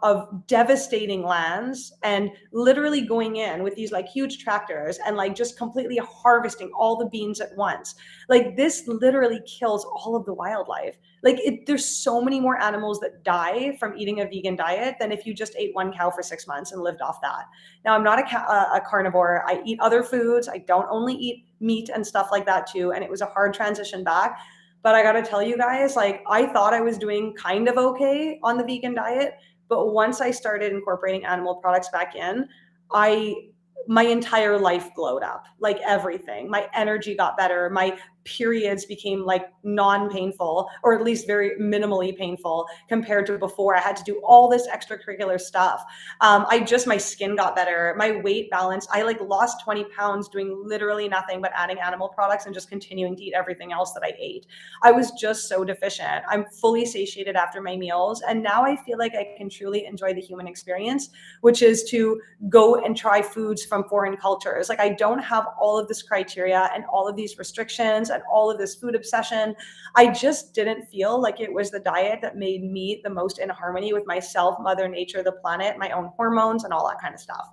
S1: devastating lands and literally going in with these like huge tractors and like just completely harvesting all the beans at once, like this literally kills all of the wildlife. Like there's so many more animals that die from eating a vegan diet than if you just ate one cow for 6 months and lived off that. Now, I'm not a carnivore. I eat other foods. I don't only eat meat and stuff like that too. And it was a hard transition back. But I got to tell you guys, like I thought I was doing kind of okay on the vegan diet. But once I started incorporating animal products back in, my entire life glowed up, like everything. My energy got better. My periods became like non-painful, or at least very minimally painful compared to before. I had to do all this extracurricular stuff. My skin got better. My weight balance, I like lost 20 pounds doing literally nothing but adding animal products and just continuing to eat everything else that I ate. I was just so deficient. I'm fully satiated after my meals. And now I feel like I can truly enjoy the human experience, which is to go and try foods from foreign cultures. Like I don't have all of this criteria and all of these restrictions and all of this food obsession. I just didn't feel like it was the diet that made me the most in harmony with myself, Mother Nature, the planet, my own hormones, and all that kind of stuff.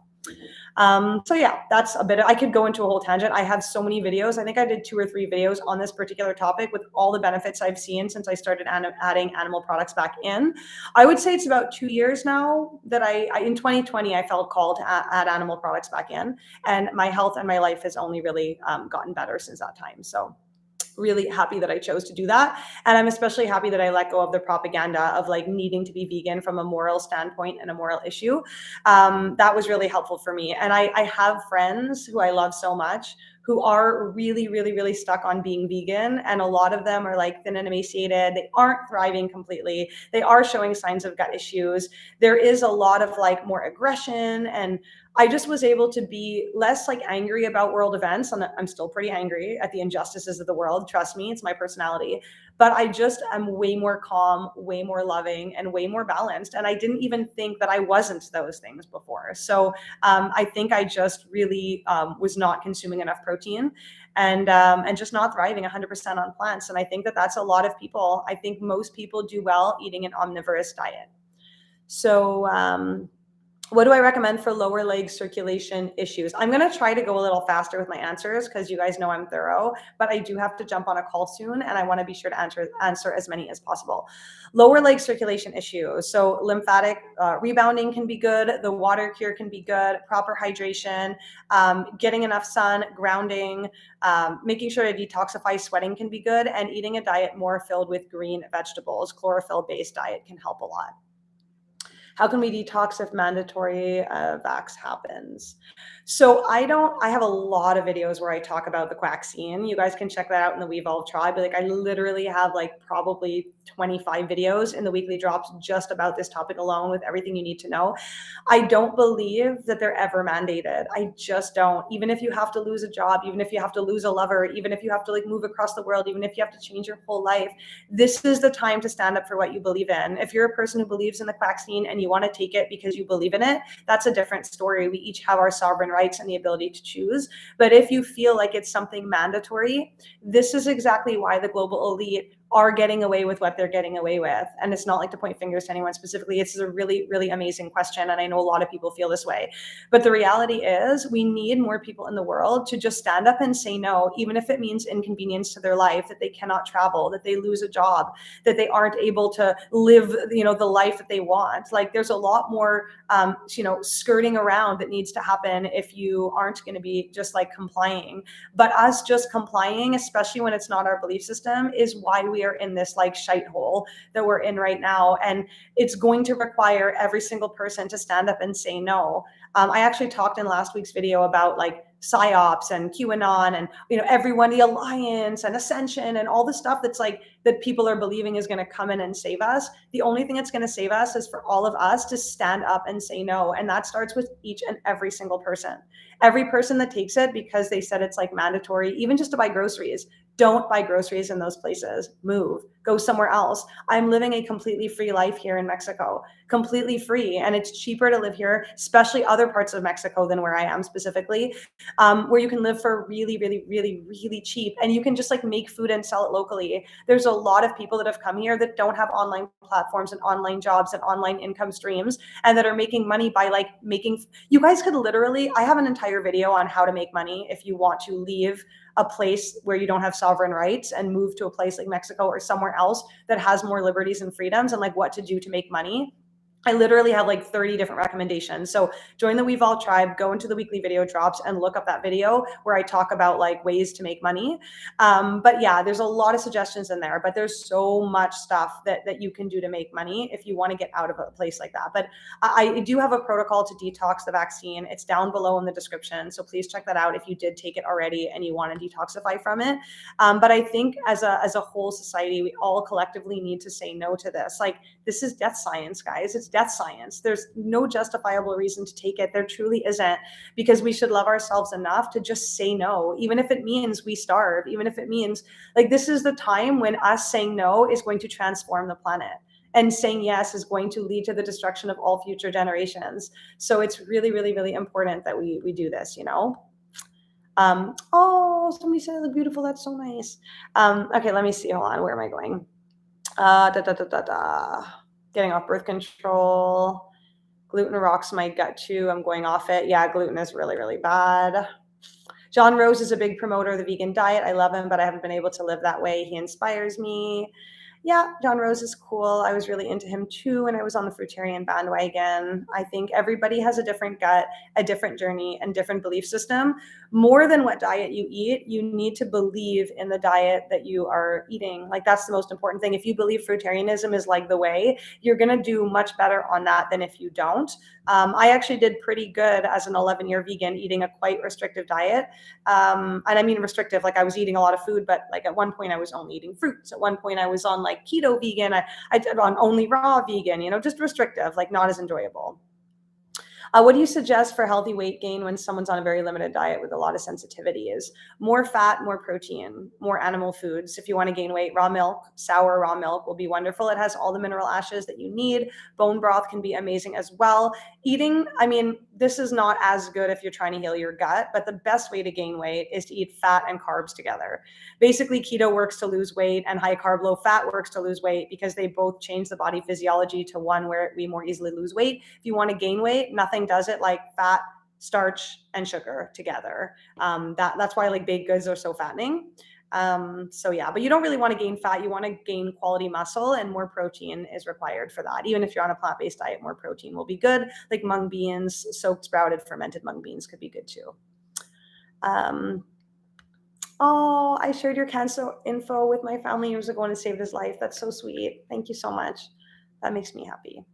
S1: So yeah, that's a bit. I could go into a whole tangent. I have so many videos. I think I did 2 or 3 videos on this particular topic with all the benefits I've seen since I started adding animal products back in. I would say it's about 2 years now that I in 2020 I felt called to add animal products back in, and my health and my life has only really gotten better since that time. So really happy that I chose to do that. And I'm especially happy that I let go of the propaganda of like needing to be vegan from a moral standpoint and a moral issue. That was really helpful for me. And I have friends who I love so much who are really, really, really stuck on being vegan. And a lot of them are like thin and emaciated. They aren't thriving completely. They are showing signs of gut issues. There is a lot of like more aggression, and I just was able to be less like angry about world events. And I'm still pretty angry at the injustices of the world. Trust me, it's my personality. But I just am way more calm, way more loving, and way more balanced. And I didn't even think that I wasn't those things before. So I think I just really was not consuming enough protein, and just not thriving 100% on plants. And I think that that's a lot of people. I think most people do well eating an omnivorous diet. So what do I recommend for lower leg circulation issues? I'm going to try to go a little faster with my answers because you guys know I'm thorough, but I do have to jump on a call soon, and I want to be sure to answer as many as possible. Lower leg circulation issues. So lymphatic rebounding can be good. The water cure can be good. Proper hydration, getting enough sun, grounding, making sure to detoxify sweating can be good, and eating a diet more filled with green vegetables. Chlorophyll-based diet can help a lot. How can we detox if mandatory vax happens? So I have a lot of videos where I talk about the quaxine. You guys can check that out in the Wevolve tribe. Like I literally have like probably 25 videos in the weekly drops just about this topic alone with everything you need to know. I don't believe that they're ever mandated. I just don't. Even if you have to lose a job, even if you have to lose a lover, even if you have to like move across the world, even if you have to change your whole life, this is the time to stand up for what you believe in. If you're a person who believes in the quaxine and you want to take it because you believe in it, that's a different story. We each have our sovereign rights and the ability to choose. But if you feel like it's something mandatory, this is exactly why the global elite are getting away with what they're getting away with. And it's not like to point fingers to anyone specifically. It's a really, really amazing question. And I know a lot of people feel this way. But the reality is we need more people in the world to just stand up and say no, even if it means inconvenience to their life, that they cannot travel, that they lose a job, that they aren't able to live, the life that they want. Like there's a lot more, skirting around that needs to happen if you aren't going to be just like complying. But us just complying, especially when it's not our belief system, is why we are in this like shite hole that we're in right now. And it's going to require every single person to stand up and say no. I actually talked in last week's video about like psyops and QAnon and everyone, the alliance and ascension and all the stuff that's like that people are believing is going to come in and save us. The only thing that's going to save us is for all of us to stand up and say no. And that starts with each and every single person. Every person that takes it because they said it's like mandatory, even just to buy groceries. Don't buy groceries in those places. Move. Go somewhere else. I'm living a completely free life here in Mexico, completely free. And it's cheaper to live here, especially other parts of Mexico than where I am specifically, where you can live for really, really, really, really cheap. And you can just like make food and sell it locally. There's a lot of people that have come here that don't have online platforms and online jobs and online income streams and that are making money by like you guys could literally, I have an entire video on how to make money if you want to leave a place where you don't have sovereign rights and move to a place like Mexico or somewhere else that has more liberties and freedoms, and like what to do to make money. I literally have like 30 different recommendations. So join the Wevolve tribe, go into the weekly video drops and look up that video where I talk about like ways to make money. But yeah, there's a lot of suggestions in there, but there's so much stuff that you can do to make money if you want to get out of a place like that. But I do have a protocol to detox the vaccine. It's down below in the description. So please check that out if you did take it already and you want to detoxify from it. But I think as a whole society, we all collectively need to say no to this. Like this is death science, guys. It's death science. There's no justifiable reason to take it. There truly isn't, because we should love ourselves enough to just say no, even if it means we starve, even if it means like this is the time when us saying no is going to transform the planet. And saying yes is going to lead to the destruction of all future generations. So it's really, really, really important that we do this, Oh, somebody said I look beautiful. That's so nice. Okay, let me see. Hold on. Where am I going? Getting off birth control. Gluten rocks my gut too. I'm going off it. Yeah, gluten is really, really bad. John Rose is a big promoter of the vegan diet. I love him, but I haven't been able to live that way. He inspires me. Yeah, John Rose is cool. I was really into him too when I was on the fruitarian bandwagon. I think everybody has a different gut, a different journey, and different belief system. More than what diet you eat, you need to believe in the diet that you are eating. Like, that's the most important thing. If you believe fruitarianism is like the way, you're going to do much better on that than if you don't. I actually did pretty good as an 11-year vegan, eating a quite restrictive diet. And I mean restrictive, like I was eating a lot of food, but like at one point I was only eating fruits. At one point I was on like keto vegan. I did on only raw vegan, just restrictive, like not as enjoyable. What do you suggest for healthy weight gain when someone's on a very limited diet with a lot of sensitivity? Is more fat, more protein, more animal foods. If you want to gain weight, raw milk, sour raw milk will be wonderful. It has all the mineral ashes that you need. Bone broth can be amazing as well. Eating, I mean, this is not as good if you're trying to heal your gut, but the best way to gain weight is to eat fat and carbs together. Basically, keto works to lose weight and high carb, low fat works to lose weight because they both change the body physiology to one where we more easily lose weight. If you want to gain weight, nothing does it like fat, starch, and sugar together. That's why like baked goods are so fattening. So yeah, but you don't really want to gain fat. You want to gain quality muscle, and more protein is required for that. Even if you're on a plant-based diet, more protein will be good. Like mung beans, soaked, sprouted, fermented mung beans could be good too. Oh, I shared your cancer info with my family years ago and it saved his life. That's so sweet. Thank you so much. That makes me happy.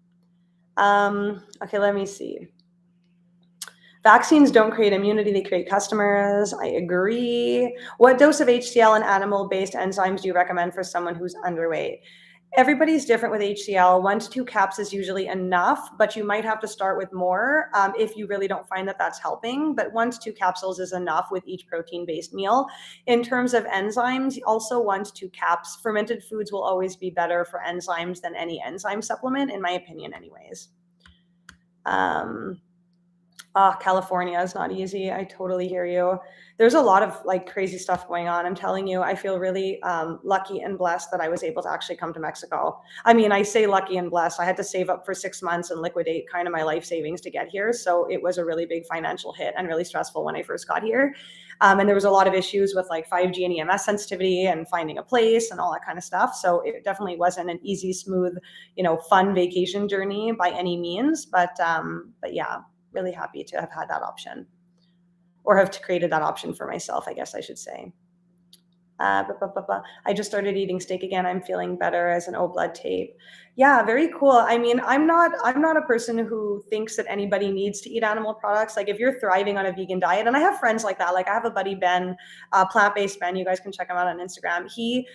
S1: Okay, let me see. Vaccines don't create immunity, they create customers. I agree. What dose of HCl and animal-based enzymes do you recommend for someone who's underweight? Everybody's different with HCl. 1 to 2 caps is usually enough, but you might have to start with more if you really don't find that that's helping. But 1 to 2 capsules is enough with each protein-based meal. In terms of enzymes, also 1 to 2 caps. Fermented foods will always be better for enzymes than any enzyme supplement, in my opinion anyways. California is not easy. I totally hear you. There's a lot of like crazy stuff going on. I'm telling you, I feel really lucky and blessed that I was able to actually come to Mexico. I mean, I say lucky and blessed. I had to save up for 6 months and liquidate kind of my life savings to get here. So it was a really big financial hit and really stressful when I first got here. And there was a lot of issues with like 5G and EMS sensitivity and finding a place and all that kind of stuff. So it definitely wasn't an easy, smooth, fun vacation journey by any means. But yeah. Really happy to have had that option, or have created that option for myself, I guess I should say. I just started eating steak again. I'm feeling better as an O blood tape. Yeah, very cool. I mean, I'm not a person who thinks that anybody needs to eat animal products. Like if you're thriving on a vegan diet, and I have friends like that. Like I have a buddy, Ben, plant-based Ben. You guys can check him out on Instagram. He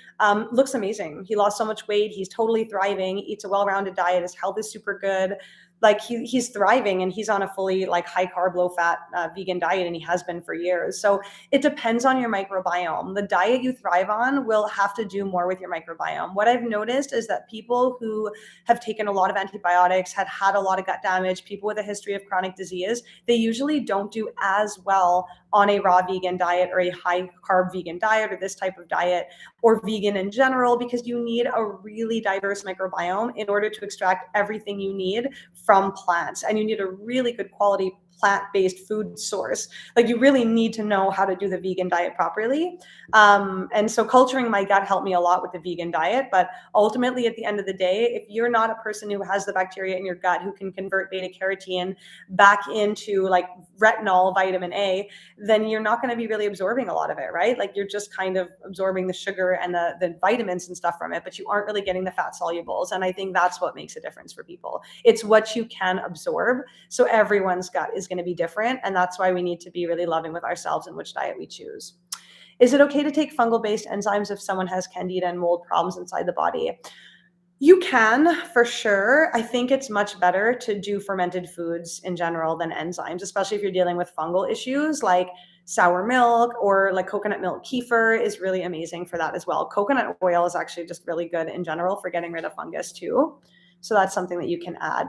S1: looks amazing. He lost so much weight. He's totally thriving, eats a well-rounded diet. His health is super good. Like he's thriving, and he's on a fully like high carb, low fat vegan diet, and he has been for years. So it depends on your microbiome. The diet you thrive on will have to do more with your microbiome. What I've noticed is that people who have taken a lot of antibiotics, had a lot of gut damage, people with a history of chronic disease, they usually don't do as well on a raw vegan diet or a high carb vegan diet or this type of diet or vegan in general, because you need a really diverse microbiome in order to extract everything you need from plants. And you need a really good quality plant-based food source. Like you really need to know how to do the vegan diet properly. And so culturing my gut helped me a lot with the vegan diet. But ultimately, at the end of the day, if you're not a person who has the bacteria in your gut who can convert beta carotene back into like retinol, vitamin A, then you're not going to be really absorbing a lot of it, right? Like you're just kind of absorbing the sugar and the vitamins and stuff from it, but you aren't really getting the fat solubles. And I think that's what makes a difference for people. It's what you can absorb. So everyone's gut is going to be different. And that's why we need to be really loving with ourselves and which diet we choose. Is it okay to take fungal-based enzymes if someone has candida and mold problems inside the body? You can, for sure. I think it's much better to do fermented foods in general than enzymes, especially if you're dealing with fungal issues like sour milk or like coconut milk kefir is really amazing for that as well. Coconut oil is actually just really good in general for getting rid of fungus too. So that's something that you can add.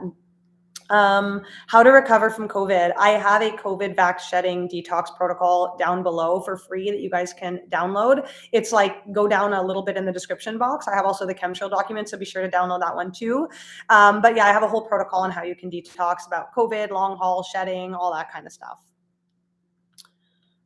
S1: How to recover from COVID. I have a COVID vax shedding detox protocol down below for free that you guys can download. It's like, go down a little bit in the description box. I have also the chemtrail document, so be sure to download that one too. But yeah, I have a whole protocol on how you can detox about COVID, long haul, shedding, all that kind of stuff.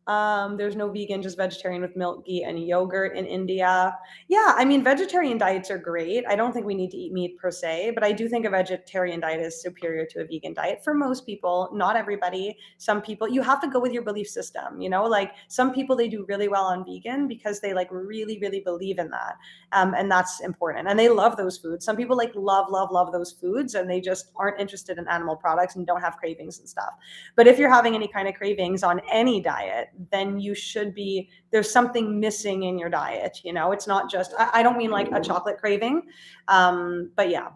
S1: There's no vegan, just vegetarian with milk, ghee, and yogurt in India. Yeah, I mean, vegetarian diets are great. I don't think we need to eat meat per se, but I do think a vegetarian diet is superior to a vegan diet for most people, not everybody. Some people, you have to go with your belief system, you know, like some people, they do really well on vegan because they like really, really believe in that. And that's important. And they love those foods. Some people like love, love, love those foods and they just aren't interested in animal products and don't have cravings and stuff. But if you're having any kind of cravings on any diet, then you should be, there's something missing in your diet. You know, it's not just, I don't mean like a chocolate craving, but yeah.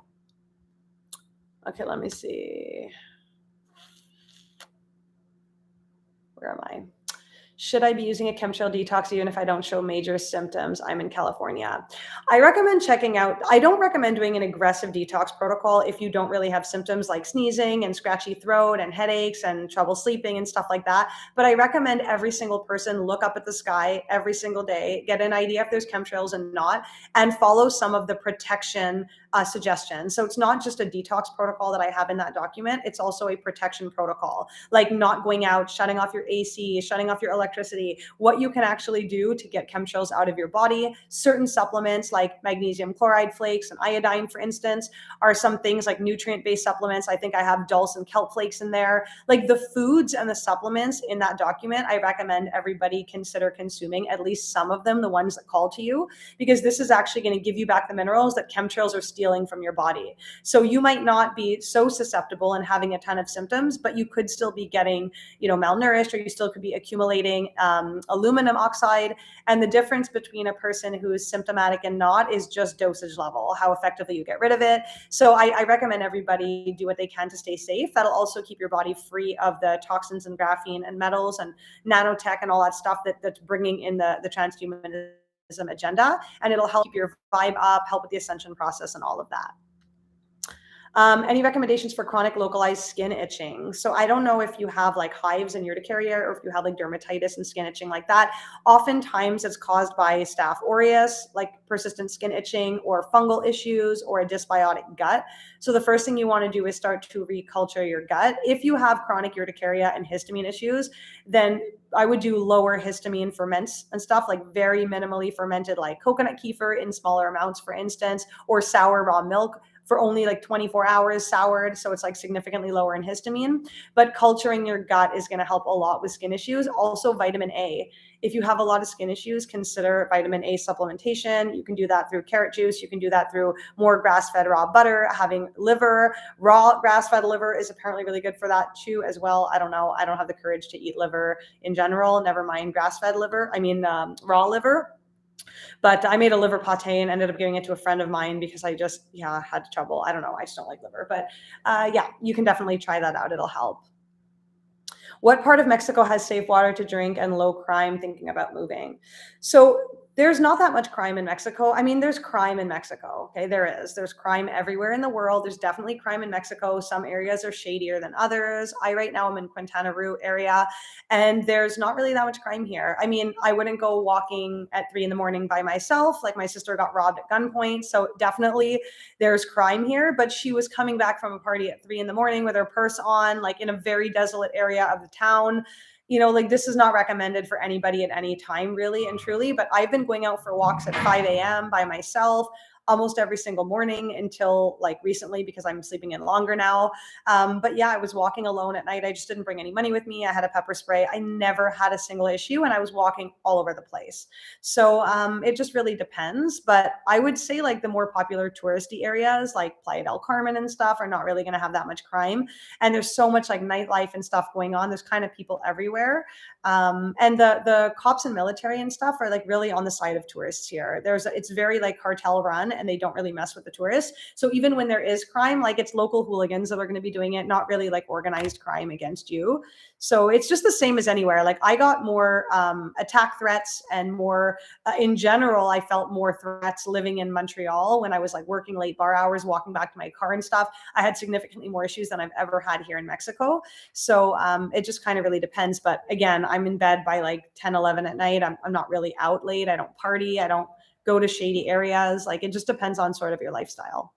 S1: Okay, let me see. Where am I? Should I be using a chemtrail detox even if I don't show major symptoms? I'm in California. I recommend checking out, I don't recommend doing an aggressive detox protocol if you don't really have symptoms like sneezing and scratchy throat and headaches and trouble sleeping and stuff like that. But I recommend every single person look up at the sky every single day, get an idea if there's chemtrails and not, and follow some of the protection suggestions. So it's not just a detox protocol that I have in that document. It's also a protection protocol, like not going out, shutting off your AC, shutting off your electricity, what you can actually do to get chemtrails out of your body. Certain supplements like magnesium chloride flakes and iodine, for instance, are some things like nutrient-based supplements. I think I have dulse and kelp flakes in there. Like the foods and the supplements in that document, I recommend everybody consider consuming at least some of them, the ones that call to you, because this is actually going to give you back the minerals that chemtrails are stealing from your body. So you might not be so susceptible and having a ton of symptoms, but you could still be getting, you know, malnourished, or you still could be accumulating aluminum oxide. And the difference between a person who is symptomatic and not is just dosage level, how effectively you get rid of it. So I recommend everybody do what they can to stay safe. That'll also keep your body free of the toxins and graphene and metals and nanotech and all that stuff that's bringing in the transhumanism agenda, and it'll help keep your vibe up, help with the ascension process and all of that. Any recommendations for chronic localized skin itching? So I don't know if you have like hives in urticaria or if you have like dermatitis and skin itching like that. Oftentimes it's caused by Staph aureus, like persistent skin itching, or fungal issues, or a dysbiotic gut. So the first thing you want to do is start to reculture your gut. If you have chronic urticaria and histamine issues, then I would do lower histamine ferments and stuff, like very minimally fermented, like coconut kefir in smaller amounts, for instance, or sour raw milk for only like 24 hours soured. So it's like significantly lower in histamine. But culturing your gut is going to help a lot with skin issues. Also, vitamin A. If you have a lot of skin issues, consider vitamin A supplementation. You can do that through carrot juice. You can do that through more grass-fed raw butter, having liver. Raw grass-fed liver is apparently really good for that too as well. I don't know. I don't have the courage to eat liver in general. Never mind grass-fed liver. I mean, raw liver. But I made a liver pate and ended up giving it to a friend of mine because I just, yeah, had trouble. I don't know. I just don't like liver. But yeah, you can definitely try that out. It'll help. What part of Mexico has safe water to drink and low crime? Thinking about moving. So there's not that much crime in Mexico. I mean, there's crime in Mexico. Okay, there is. There's crime everywhere in the world. There's definitely crime in Mexico. Some areas are shadier than others. Right now I'm in Quintana Roo area, and there's not really that much crime here. I mean, I wouldn't go walking at 3 a.m. by myself. Like my sister got robbed at gunpoint. So definitely there's crime here, but she was coming back from a party at 3 a.m. with her purse on, like in a very desolate area of the town. You know, like this is not recommended for anybody at any time, really and truly. But I've been going out for walks at 5 a.m. by myself almost every single morning until like recently, because I'm sleeping in longer now. But yeah, I was walking alone at night. I just didn't bring any money with me. I had a pepper spray. I never had a single issue, and I was walking all over the place. So it just really depends. But I would say like the more popular touristy areas like Playa del Carmen and stuff are not really going to have that much crime. And there's so much like nightlife and stuff going on. There's kind of people everywhere. And the cops and military and stuff are like really on the side of tourists here. It's very like cartel run, and they don't really mess with the tourists. So even when there is crime, like it's local hooligans that are going to be doing it, not really like organized crime against you. So it's just the same as anywhere. Like I got more attack threats and more in general, I felt more threats living in Montreal when I was like working late bar hours, walking back to my car and stuff. I had significantly more issues than I've ever had here in Mexico. So it just kind of really depends. But again, I'm in bed by like 10, 11 at night. I'm not really out late. I don't party. I don't go to shady areas. Like it just depends on sort of your lifestyle.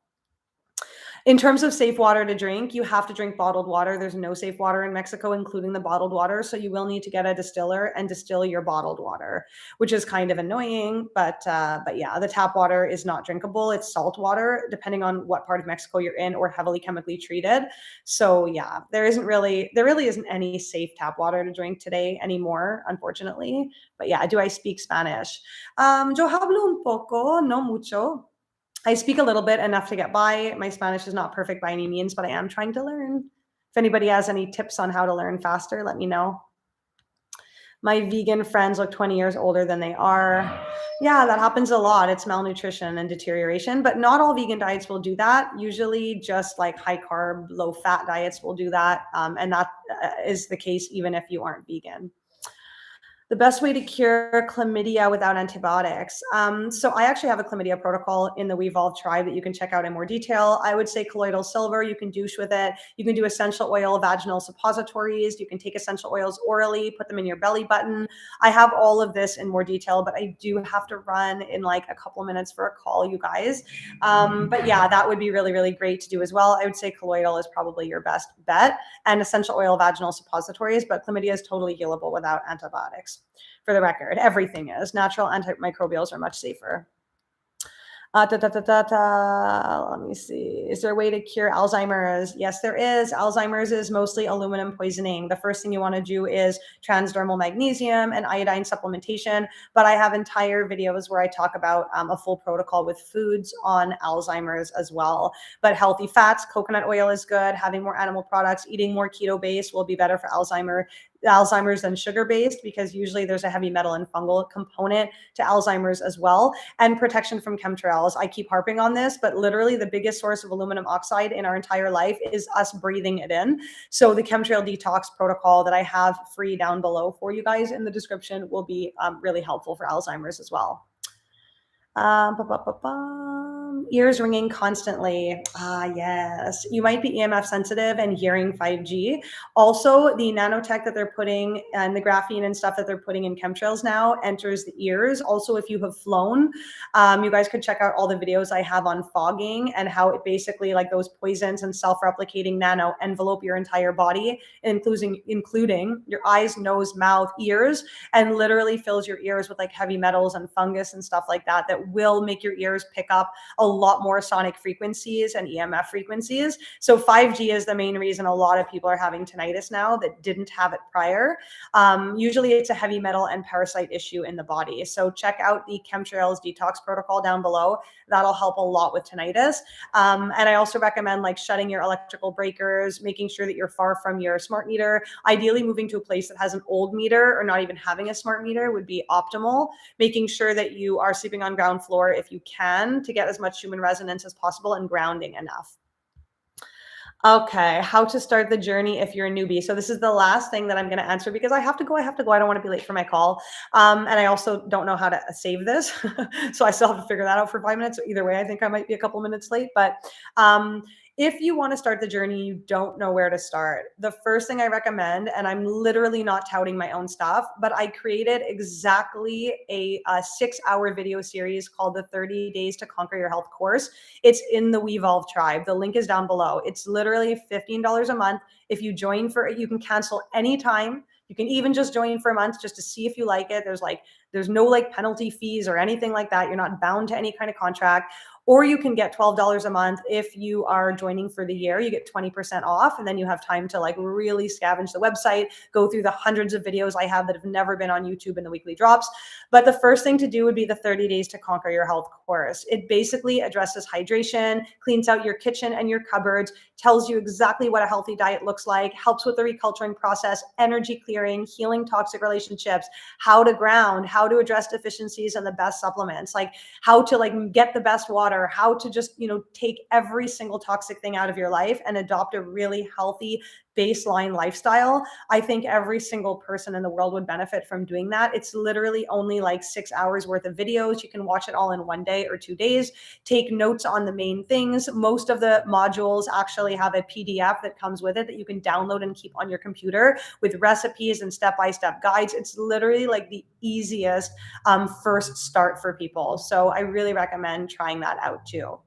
S1: In terms of safe water to drink, you have to drink bottled water. There's no safe water in Mexico, including the bottled water. So you will need to get a distiller and distill your bottled water, which is kind of annoying. But yeah, the tap water is not drinkable. It's salt water, depending on what part of Mexico you're in, or heavily chemically treated. So yeah, there really isn't any safe tap water to drink today anymore, unfortunately. But yeah, do I speak Spanish? Yo hablo un poco, no mucho. I speak a little bit, enough to get by. My Spanish is not perfect by any means, but I am trying to learn. If anybody has any tips on how to learn faster, let me know. My vegan friends look 20 years older than they are. Yeah, that happens a lot. It's malnutrition and deterioration, but not all vegan diets will do that. Usually just like high carb, low fat diets will do that. And that is the case even if you aren't vegan. The best way to cure chlamydia without antibiotics. So I actually have a chlamydia protocol in the Wevolve tribe that you can check out in more detail. I would say colloidal silver, you can douche with it. You can do essential oil vaginal suppositories. You can take essential oils orally, put them in your belly button. I have all of this in more detail, but I do have to run in like a couple of minutes for a call, you guys. But yeah, that would be really, really great to do as well. I would say colloidal is probably your best bet, and essential oil vaginal suppositories, but chlamydia is totally healable without antibiotics. For the record, everything is. Natural antimicrobials are much safer. Let me see. Is there a way to cure Alzheimer's? Yes, there is. Alzheimer's is mostly aluminum poisoning. The first thing you want to do is transdermal magnesium and iodine supplementation. But I have entire videos where I talk about a full protocol with foods on Alzheimer's as well. But healthy fats, coconut oil is good. Having more animal products, eating more keto-based will be better for Alzheimer's than sugar-based, because usually there's a heavy metal and fungal component to Alzheimer's as well. And protection from chemtrails. I keep harping on this, but literally the biggest source of aluminum oxide in our entire life is us breathing it in. So the chemtrail detox protocol that I have free down below for you guys in the description will be really helpful for Alzheimer's as well. Ears ringing constantly. Yes. You might be EMF sensitive and hearing 5G. Also, the nanotech that they're putting and the graphene and stuff that they're putting in chemtrails now enters the ears. Also, if you have flown, you guys could check out all the videos I have on fogging and how it basically, like those poisons and self-replicating nano, envelope your entire body, including your eyes, nose, mouth, ears, and literally fills your ears with like heavy metals and fungus and stuff like that will make your ears pick up a lot more sonic frequencies and EMF frequencies. So 5G is the main reason a lot of people are having tinnitus now that didn't have it prior. Usually it's a heavy metal and parasite issue in the body. So check out the chemtrails detox protocol down below. That'll help a lot with tinnitus. And I also recommend like shutting your electrical breakers, making sure that you're far from your smart meter. Ideally moving to a place that has an old meter or not even having a smart meter would be optimal. Making sure that you are sleeping on ground floor if you can, to get as much human resonance as possible and grounding enough. Okay, how to start the journey if you're a newbie. So this is the last thing that I'm going to answer because I have to go. I don't want to be late for my call. And I also don't know how to save this. So I still have to figure that out for 5 minutes. So either way, I think I might be a couple minutes late. But if you want to start the journey, you don't know where to start. The first thing I recommend, and I'm literally not touting my own stuff, but I created exactly a 6-hour video series called the 30 Days to Conquer Your Health course. It's in the Wevolve tribe. The link is down below. It's literally $15 a month. If you join for it, you can cancel anytime. You can even just join for a month just to see if you like it. There's no like penalty fees or anything like that. You're not bound to any kind of contract. Or you can get $12 a month if you are joining for the year. You get 20% off, and then you have time to like really scavenge the website, go through the hundreds of videos I have that have never been on YouTube in the weekly drops. But the first thing to do would be the 30 Days to Conquer Your Health course. It basically addresses hydration, cleans out your kitchen and your cupboards, tells you exactly what a healthy diet looks like, helps with the reculturing process, energy clearing, healing toxic relationships, how to ground, how to address deficiencies and the best supplements, like how to like get the best water water, how to just, take every single toxic thing out of your life and adopt a really healthy baseline lifestyle. I think every single person in the world would benefit from doing that. It's literally only like 6 hours worth of videos. You can watch it all in 1 day or 2 days. Take notes on the main things. Most of the modules actually have a PDF that comes with it that you can download and keep on your computer with recipes and step-by-step guides. It's literally like the easiest first start for people. So I really recommend trying that out too.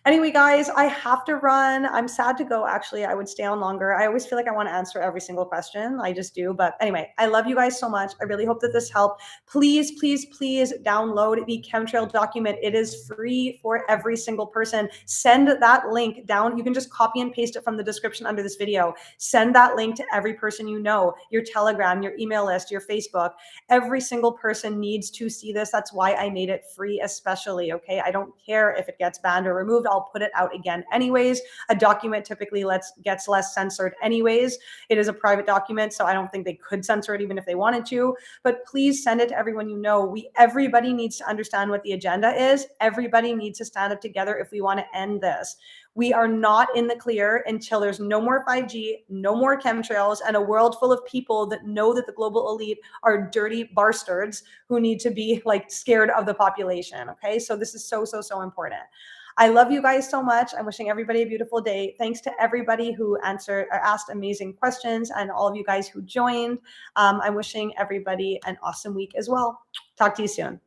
S1: Anyway, guys, I have to run. I'm sad to go, actually. I would stay on longer. I always feel like I want to answer every single question. I just do. But anyway, I love you guys so much. I really hope that this helped. Please, please, please download the chemtrail document. It is free for every single person. Send that link down. You can just copy and paste it from the description under this video. Send that link to every person you know, your Telegram, your email list, your Facebook. Every single person needs to see this. That's why I made it free, especially. Okay. I don't care if it gets banned or removed. I'll put it out again anyways. A document typically gets less censored anyways. It is a private document, so I don't think they could censor it even if they wanted to. But please send it to everyone you know. Everybody needs to understand what the agenda is. Everybody needs to stand up together if we want to end this. We are not in the clear until there's no more 5G, no more chemtrails, and a world full of people that know that the global elite are dirty bastards who need to be like scared of the population. Okay, so this is so, so, so important. I love you guys so much. I'm wishing everybody a beautiful day. Thanks to everybody who asked amazing questions, and all of you guys who joined. I'm wishing everybody an awesome week as well. Talk to you soon.